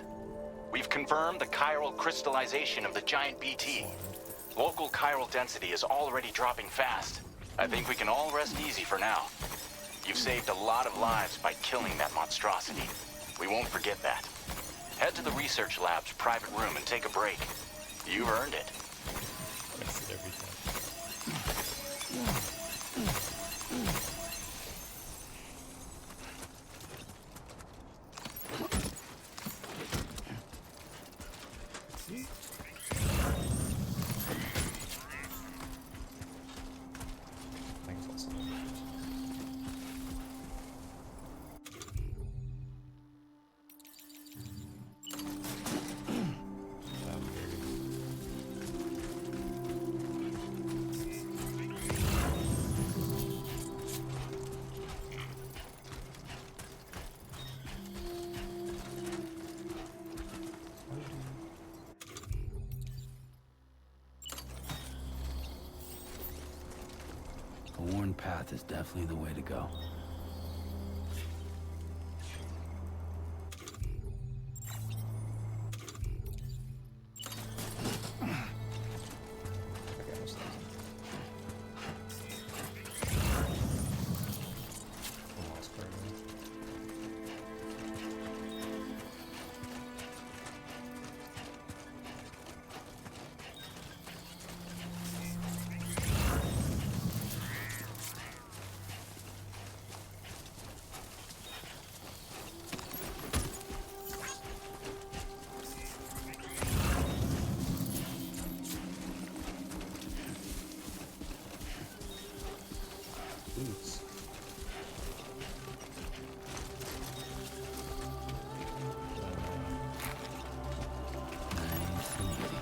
We've confirmed the chiral crystallization of the giant BT. Local chiral density is already dropping fast. I think we can all rest easy for now. You've saved a lot of lives by killing that monstrosity. We won't forget that. Head to the research lab's private room and take a break. You've earned it. Wasted everything. A worn path is definitely the way to go. Boots. Nice and easy.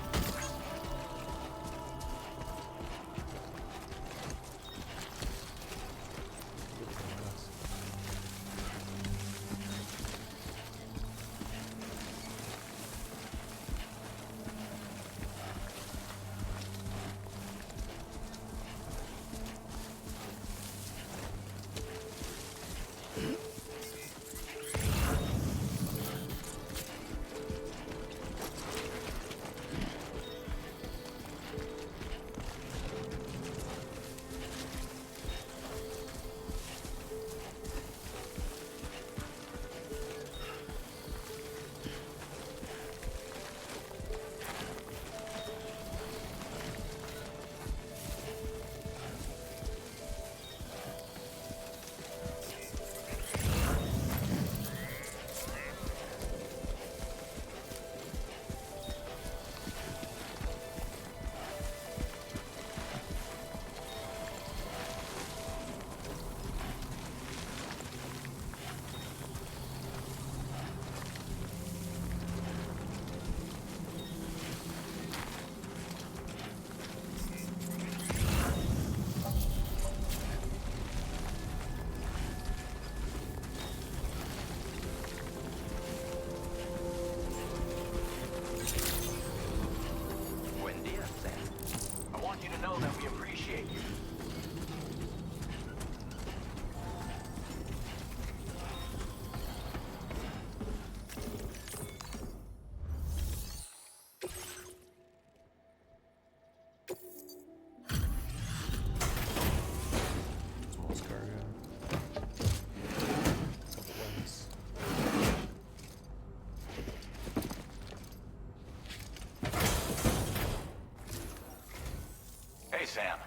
Sam.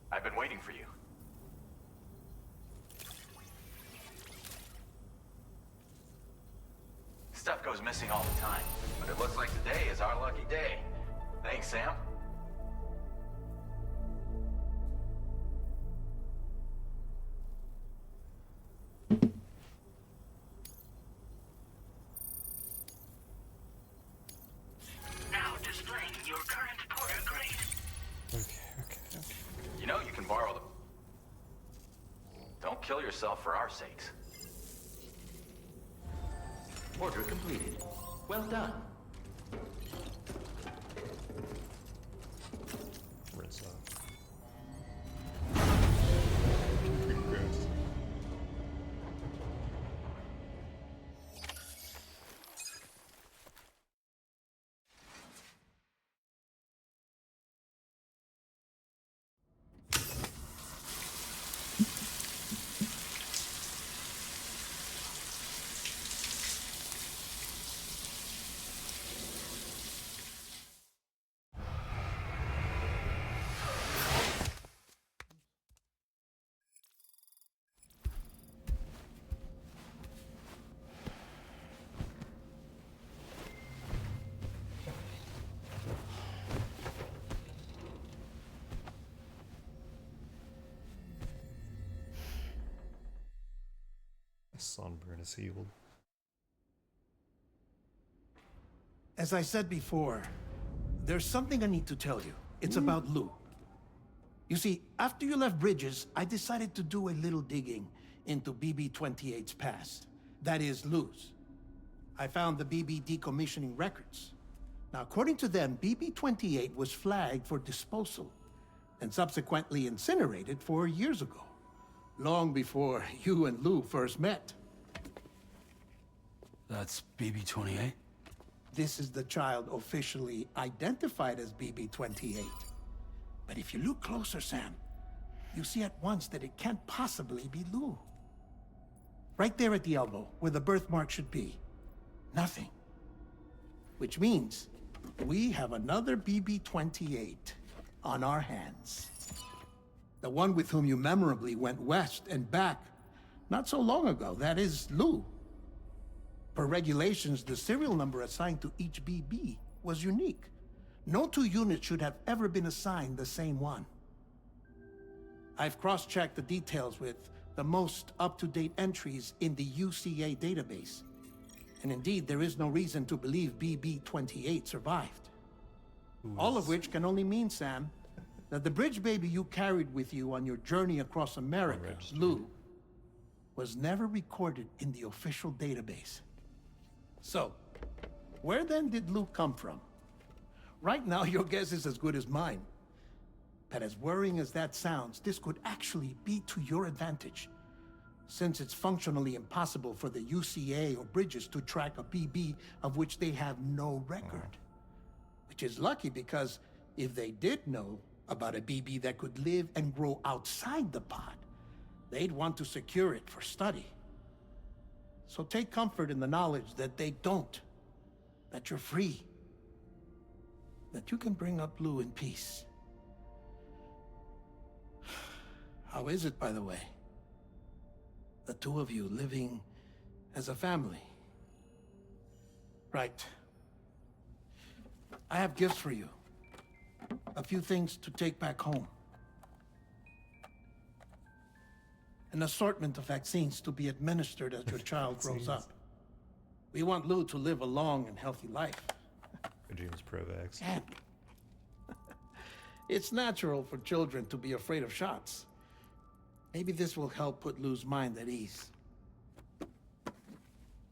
I've been waiting for you. Stuff goes missing all the time, but it looks like today is our lucky day. Thanks, Sam. Now displaying your current porter grade. Okay. You know you can borrow them. Don't kill yourself for our sakes. Order completed. Well done. Rinse off. Sunburn is healed. As I said before, there's something I need to tell you. It's about Lou. You see, after you left Bridges, I decided to do a little digging into BB-28's past. That is, Lou's. I found the BB decommissioning records. Now, according to them, BB-28 was flagged for disposal and subsequently incinerated 4 years ago, long before you and Lou first met. That's BB-28? This is the child officially identified as BB-28. But if you look closer, Sam, you see at once that it can't possibly be Lou. Right there at the elbow, where the birthmark should be. Nothing. Which means we have another BB-28 on our hands. The one with whom you memorably went west and back not so long ago, that is Lou. Per regulations, the serial number assigned to each BB was unique. No two units should have ever been assigned the same one. I've cross-checked the details with the most up-to-date entries in the UCA database. And indeed, there is no reason to believe BB-28 survived. All of which can only mean, Sam, that the bridge baby you carried with you on your journey across America, Lou, was never recorded in the official database. So, where then did Lou come from? Right now, your guess is as good as mine. But as worrying as that sounds, this could actually be to your advantage, since it's functionally impossible for the UCA or Bridges to track a BB of which they have no record. Which is lucky, because if they did know about a BB that could live and grow outside the pod, they'd want to secure it for study. So take comfort in the knowledge that they don't, that you're free, that you can bring up Lou in peace. How is it, by the way? The two of you living as a family. Right. I have gifts for you. A few things to take back home. An assortment of vaccines to be administered as your child grows up. We want Lou to live a long and healthy life. Kojima's pro-vax. And it's natural for children to be afraid of shots. Maybe this will help put Lou's mind at ease.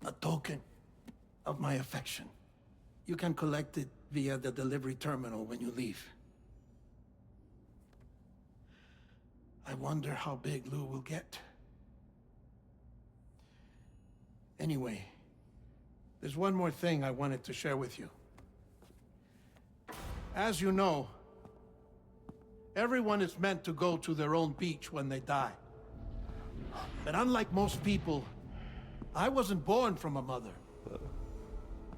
A token of my affection. You can collect it via the delivery terminal when you leave. I wonder how big Lou will get. Anyway, there's one more thing I wanted to share with you. As you know, everyone is meant to go to their own beach when they die. But unlike most people, I wasn't born from a mother.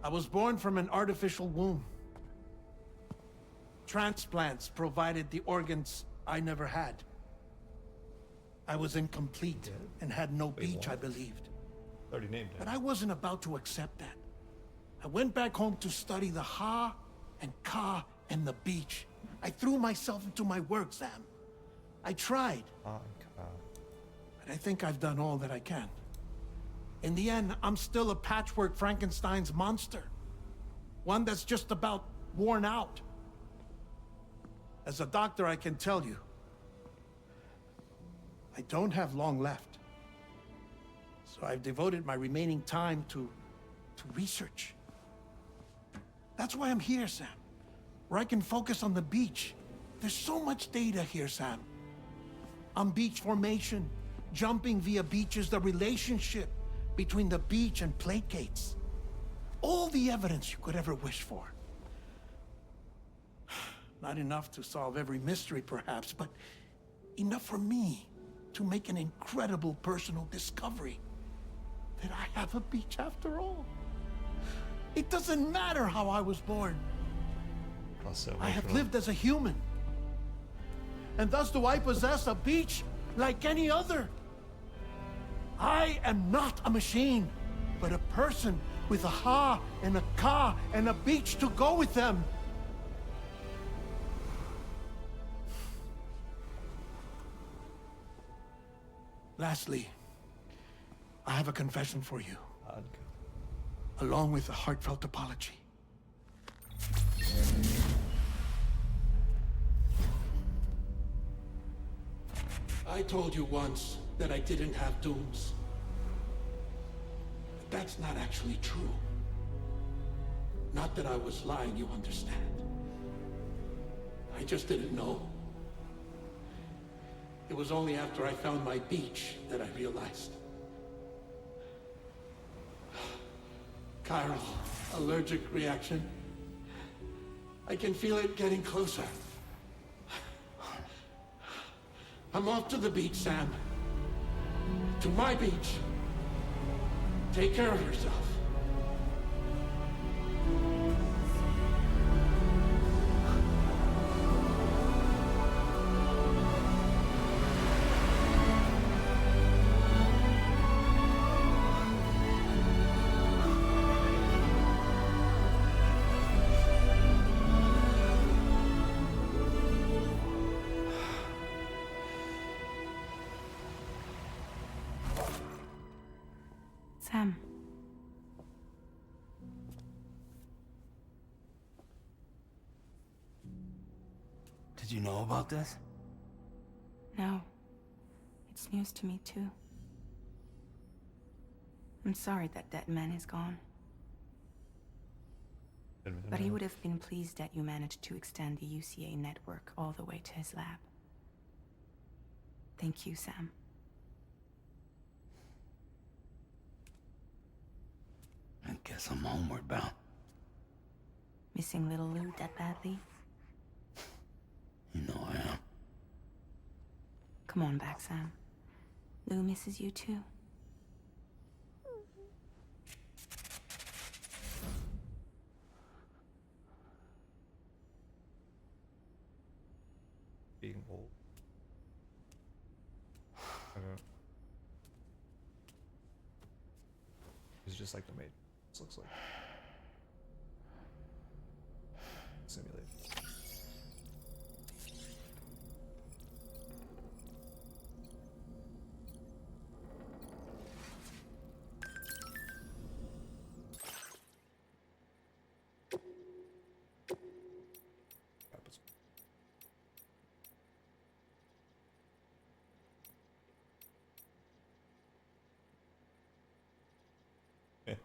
I was born from an artificial womb. Transplants provided the organs I never had. I was incomplete and had no beach, I believed. Already named it. But I wasn't about to accept that. I went back home to study the Ha and Ka and the beach. I threw myself into my work, Sam. I tried. Ha and Ka. But I think I've done all that I can. In the end, I'm still a patchwork Frankenstein's monster. One that's just about worn out. As a doctor, I can tell you, I don't have long left. So I've devoted my remaining time to research. That's why I'm here, Sam. Where I can focus on the beach. There's so much data here, Sam. On beach formation, jumping via beaches, the relationship between the beach and plate gates. All the evidence you could ever wish for. Not enough to solve every mystery, perhaps, but enough for me to make an incredible personal discovery. That I have a beach after all. It doesn't matter how I was born. I have lived as a human. And thus do I possess a beach like any other. I am not a machine, but a person with a Ha and a Ka and a beach to go with them. Lastly, I have a confession for you, Odd. along with a heartfelt apology. I told you once that I didn't have dooms. But that's not actually true. Not that I was lying, you understand. I just didn't know. It was only after I found my beach that I realized. Chiral allergic reaction. I can feel it getting closer. I'm off to the beach, Sam. To my beach. Take care of yourself. Sam. Did you know about this? No. It's news to me, too. I'm sorry that that man is gone. But he would have been pleased that you managed to extend the UCA network all the way to his lab. Thank you, Sam. I guess I'm homeward bound. Missing little Lou that badly? You know I am. Come on back, Sam. Lou misses you too. Being old. I don't know. It's just like the Matrix. This looks like simulated.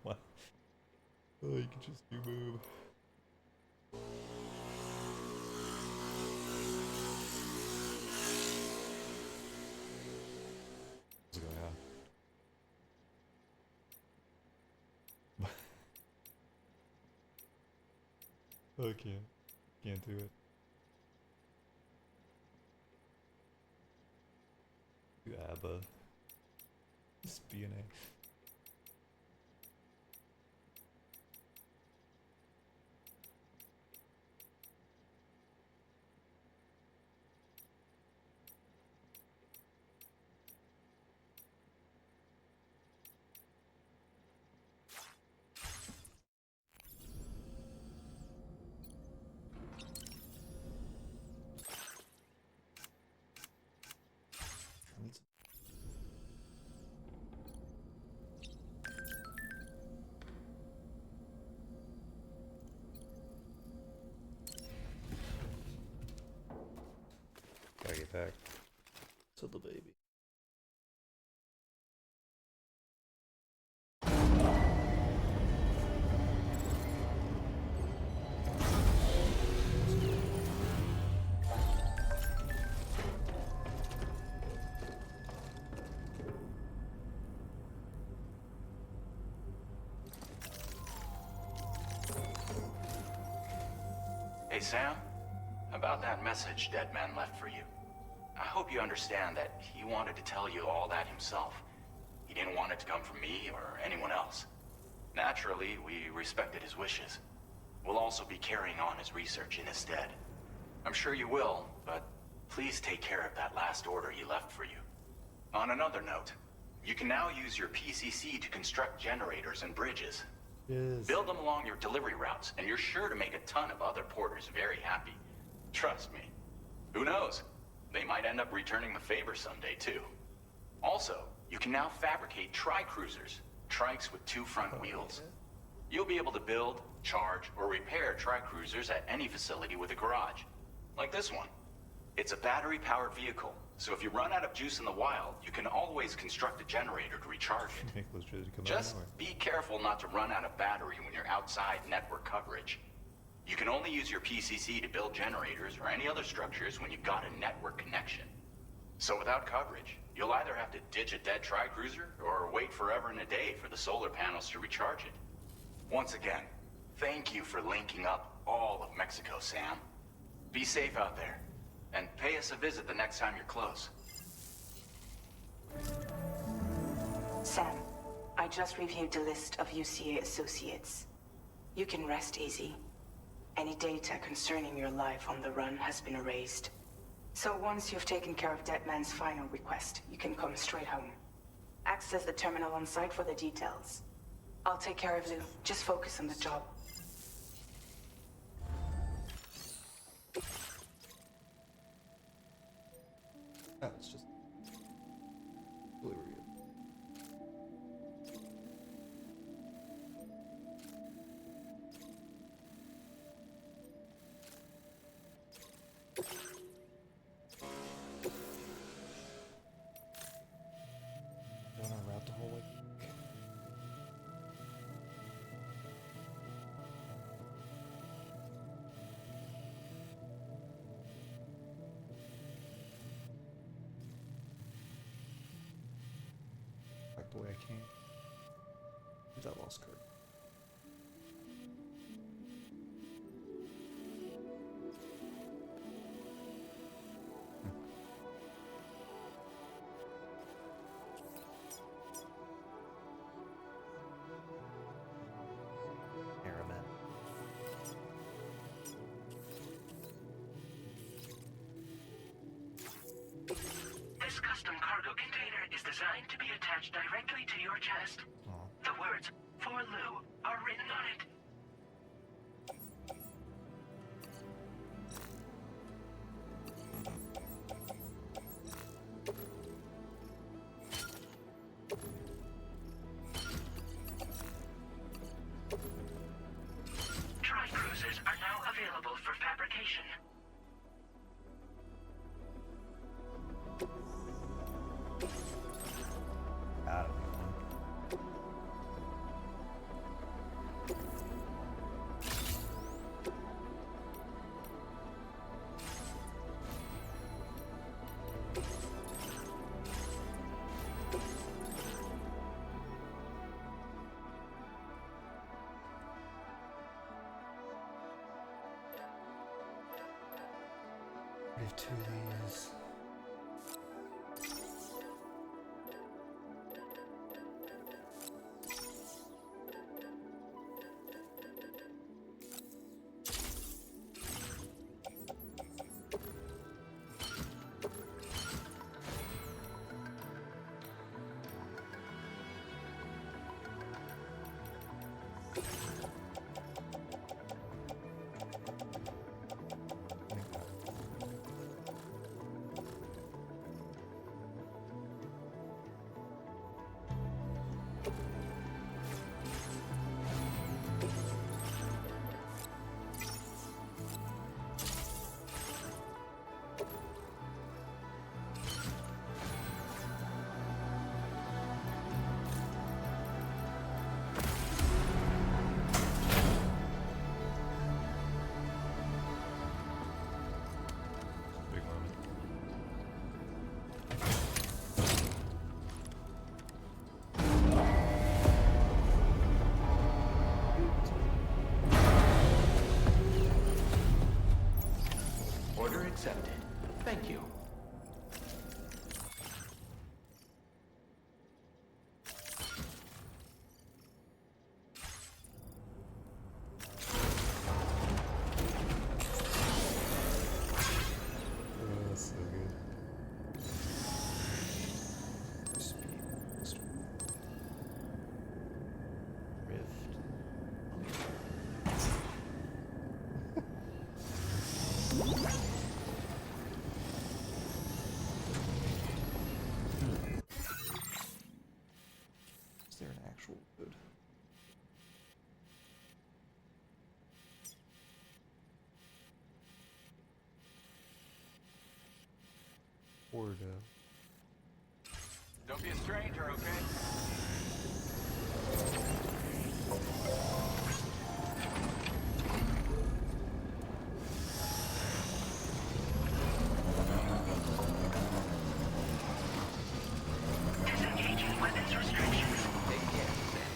What? Oh, you can just do move. What's going on? I can't do it. You ABBA. DNA. Gotta get back to the baby. Hey, Sam. About that message Deadman left for you. I hope you understand that he wanted to tell you all that himself. He didn't want it to come from me or anyone else. Naturally, we respected his wishes. We'll also be carrying on his research in his stead. I'm sure you will, but please take care of that last order he left for you. On another note, you can now use your PCC to construct generators and bridges. Yes. Build them along your delivery routes, and you're sure to make a ton of other porters very happy. Trust me. Who knows? They might end up returning the favor someday, too. Also, You can now fabricate tri-cruisers, trikes with 2 front wheels. You'll be able to build, charge, or repair tri-cruisers at any facility with a garage. Like this one. It's a battery-powered vehicle, so if you run out of juice in the wild, you can always construct a generator to recharge it. Just be careful not to run out of battery when you're outside network coverage. You can only use your PCC to build generators or any other structures when you've got a network connection. So without coverage, you'll either have to ditch a dead tri-cruiser or wait forever and a day for the solar panels to recharge it. Once again, thank you for linking up all of Mexico, Sam. Be safe out there, and pay us a visit the next time you're close. Sam, I just reviewed the list of UCA associates. You can rest easy. Any data concerning your life on the run has been erased. So once you've taken care of Deadman's final request, you can come straight home. Access the terminal on site for the details. I'll take care of you. Just focus on the job. Oh, it's just blue review. You wanna route the whole way? Back the way I came. Who's that lost card? Aeromet. This custom cargo container is designed to be attached directly to your chest. The words, "For Lou," are written on it. Tri-cruisers are now available for fabrication. That'll be fun. We have 2 of these. Big moment. Order accepted. Thank you. Oh, that's so good. Speed. Rift. wood. Wood. Don't be a stranger, okay? Disengaging weapons restrictions. Take care, Sam.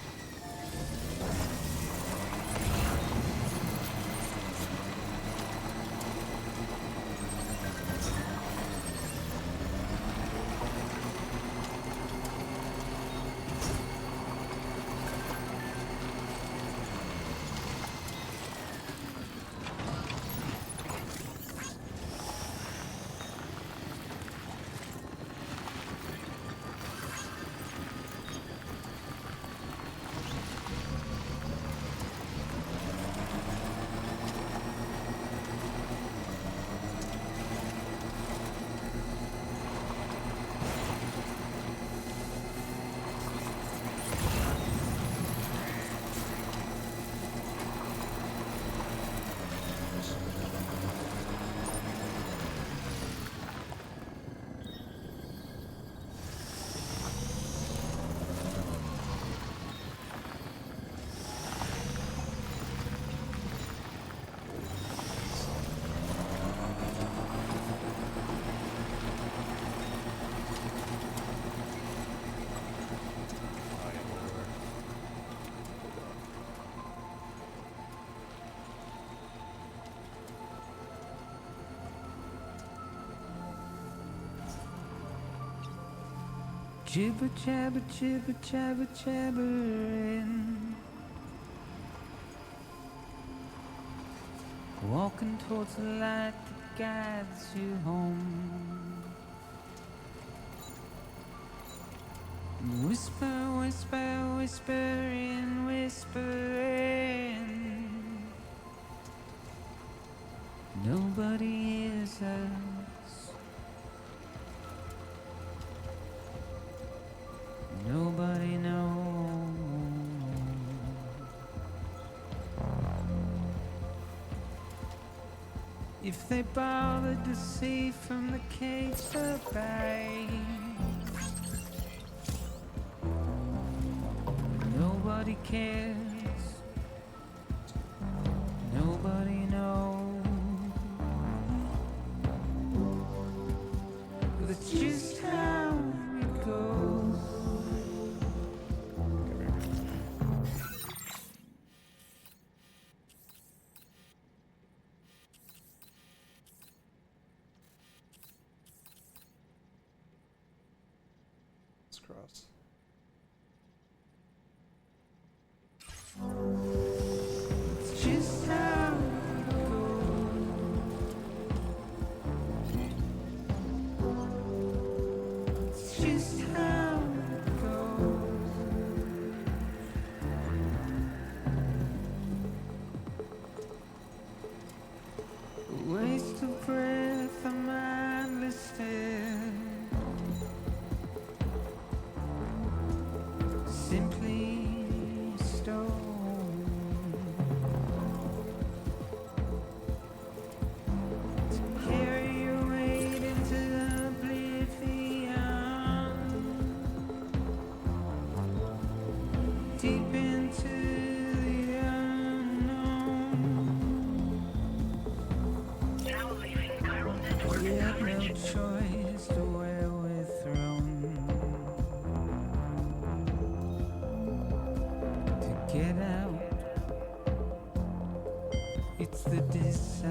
Jibber jabber jibber jabber jabbering, walking towards the light that guides you home. Whisper, whisper, whispering, whispering. Nobody hears us. Nobody knows. If they bothered to see from the cage by, nobody cares. Nobody knows. That's just how it goes. Let's cross. It's just how it goes. It's just how it goes. A waste of breath, a mindless stare. Simply stone to carry your weight into oblivion, deep into the unknown. Now leaving chiral network We had no coverage. choice to where we're thrown. To get out, it's the desire.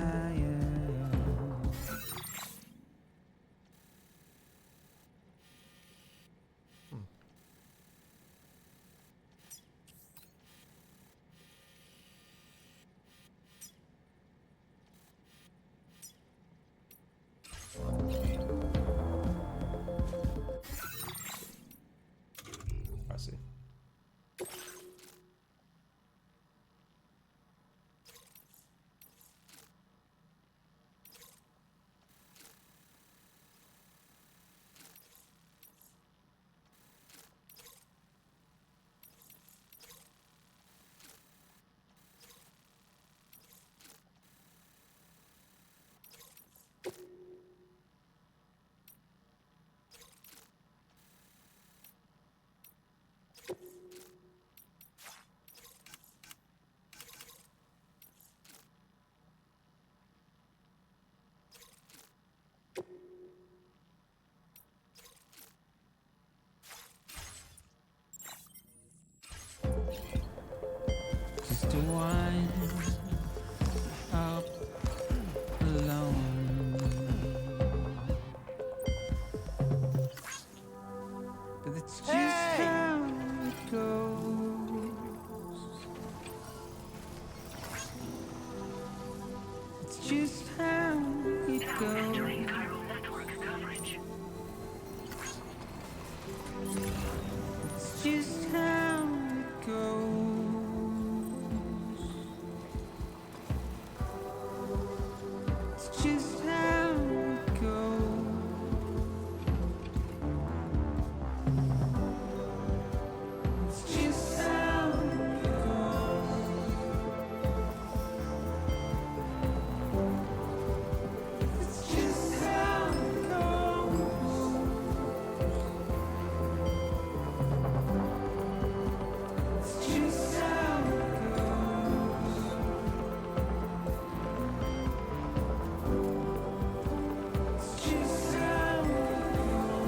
But it's just how it goes. It's just how it Now entering goes. chiral network coverage. It's just how it goes. It's just how it goes. It's just how it goes. It's just how it goes. It's just how it goes. It's just how it goes.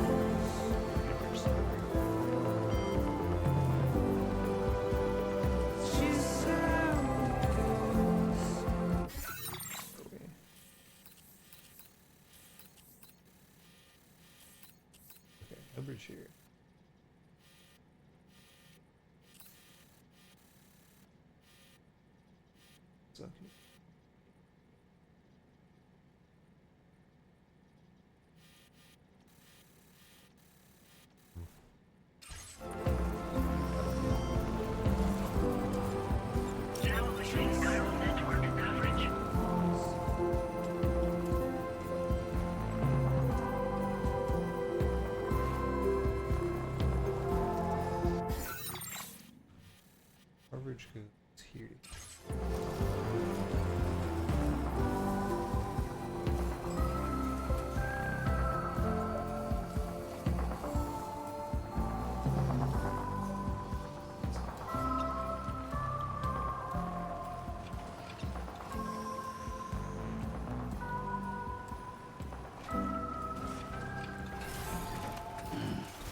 It's just how it goes. Okay. Okay, no bridge here. It's okay. Now entering chiral network coverage. Coverage goes here.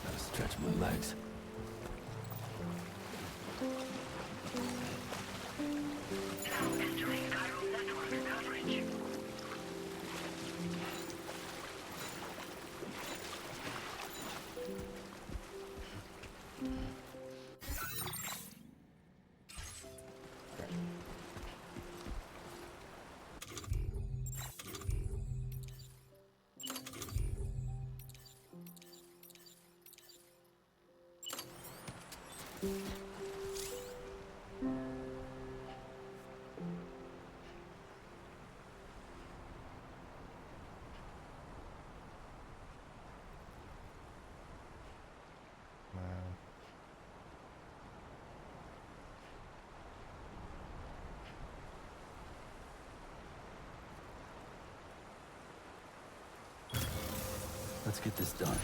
Gotta stretch my legs. Now entering chiral network coverage. Man. Let's get this done.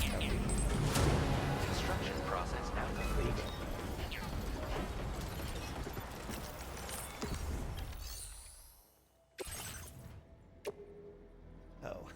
Sure bridge. Construction process now complete. Oh.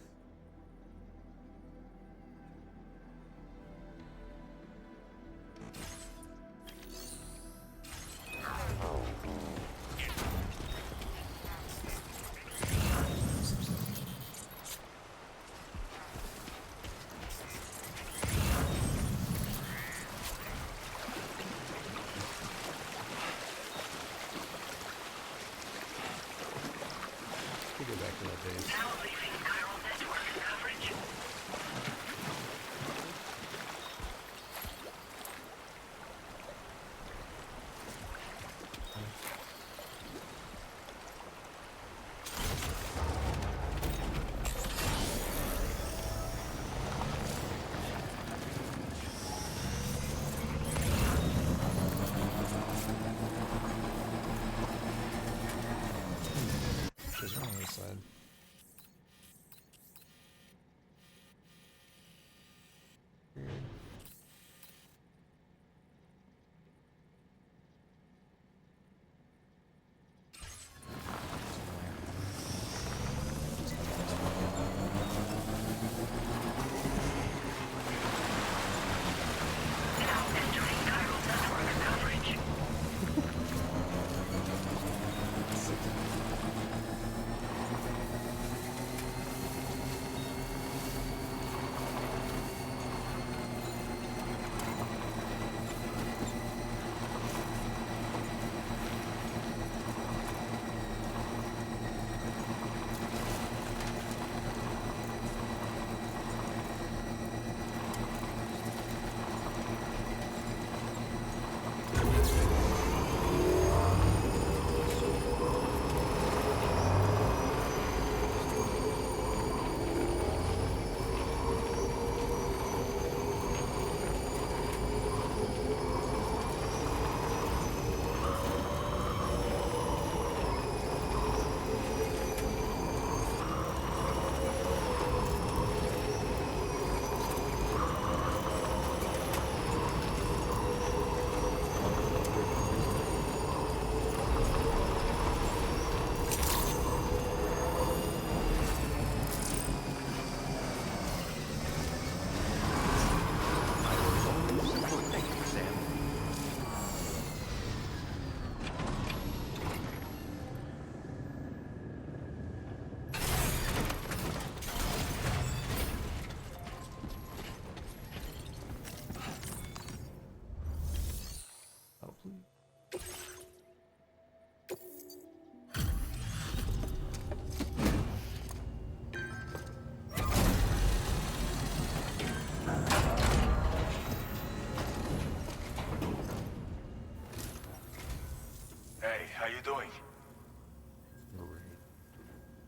you doing?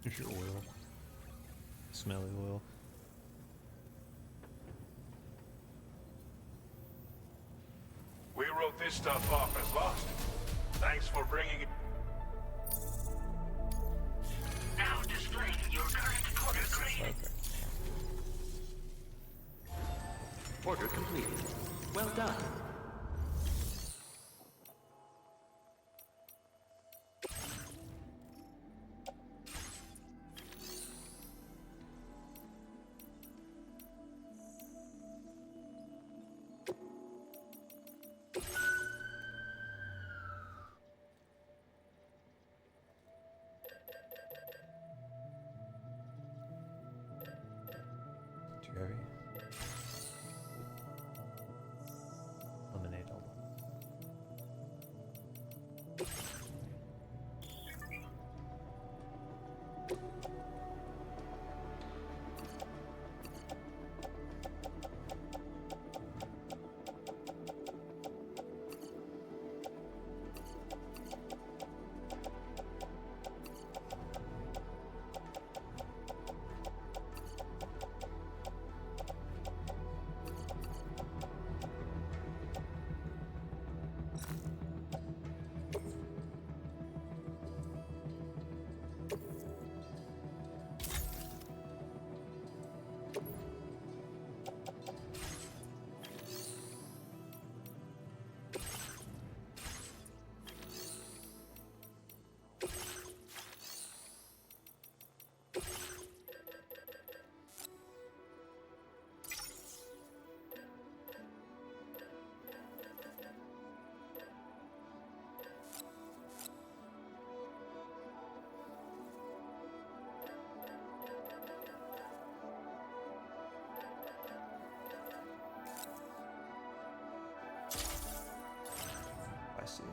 Here's your oil. Smelly oil. We wrote this stuff off as lost. Thanks for bringing it. Now displaying your current order grade. Order completed. Well done. Too heavy. Eliminate all I see.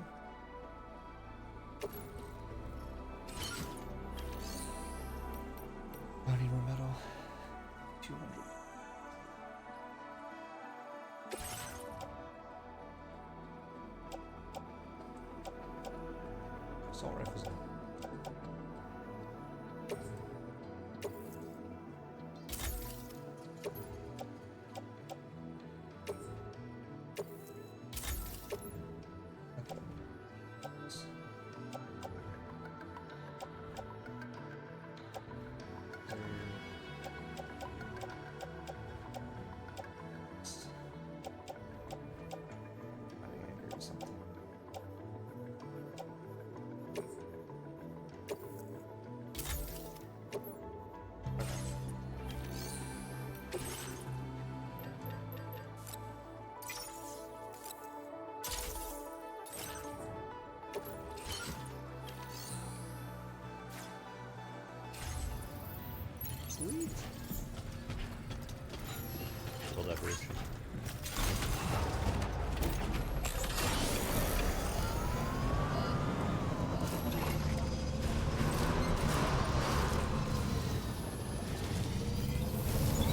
I need more metal. 200. Assault rifles. Sweet. Build that bridge.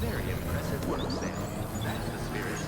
Very impressive work, Sam. That's the spirit.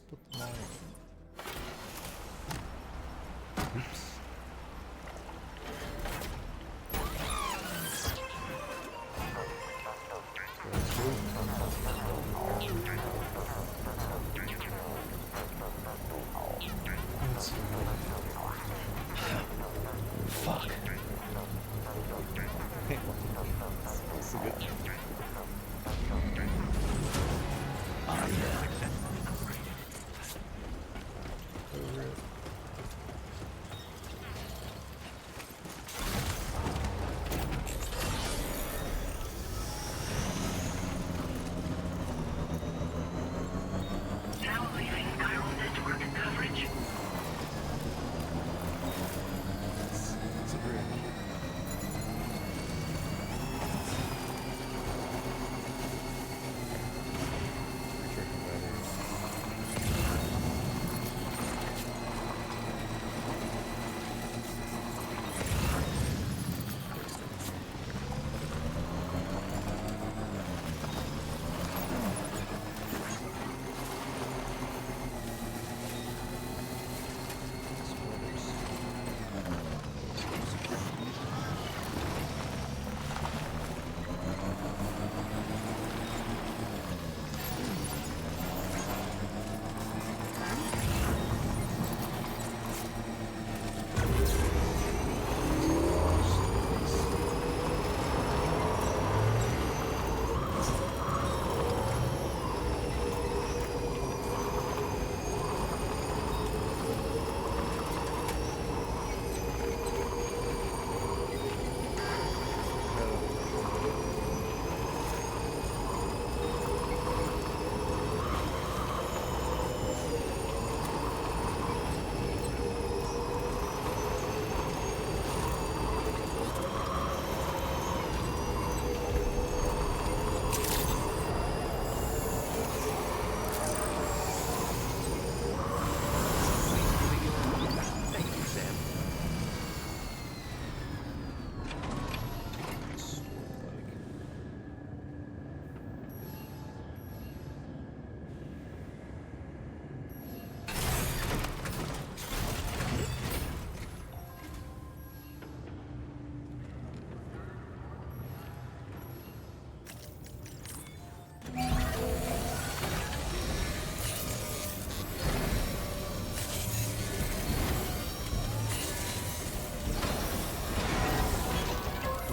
put them all in. Oops. Let's go. Let's see. Fuck. That's a good thing. Oh, yeah. Over it. Now leaving chiral network coverage. It's a bridge. Recharging batteries.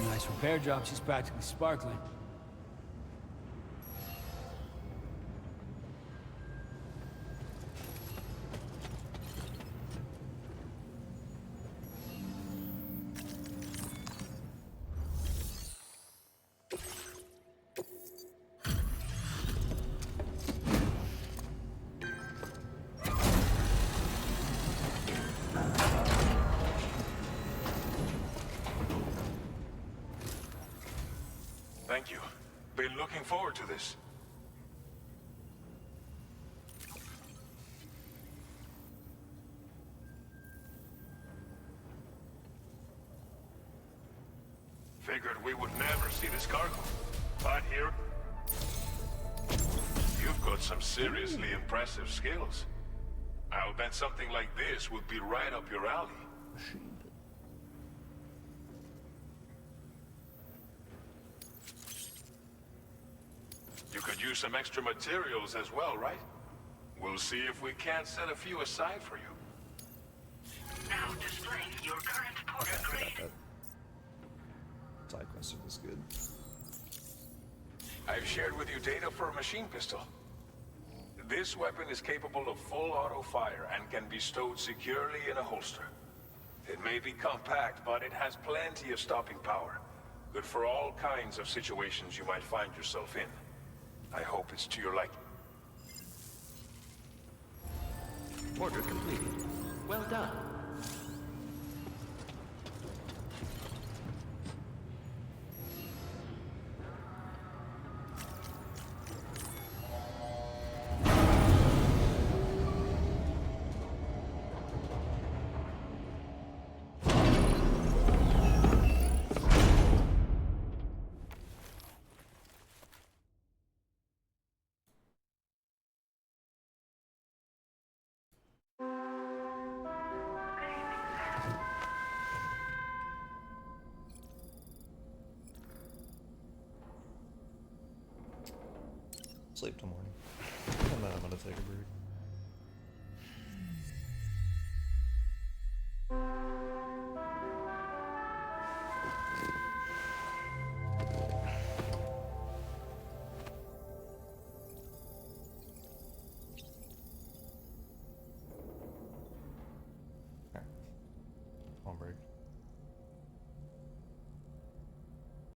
Nice repair job. She's practically sparkling. Thank you. Been looking forward to this. Figured we would never see this cargo. But here... You've got some seriously impressive skills. I'll bet something like this would be right up your alley. You could use some extra materials as well, right? We'll see if we can't set a few aside for you. Now displaying your current porter grade. Side quest is good. I've shared with you data for a machine pistol. This weapon is capable of full auto fire and can be stowed securely in a holster. It may be compact, but it has plenty of stopping power. Good for all kinds of situations you might find yourself in. I hope it's to your liking. Order completed. Well done. Sleep till morning. And then I'm gonna take a break. Alright. On break.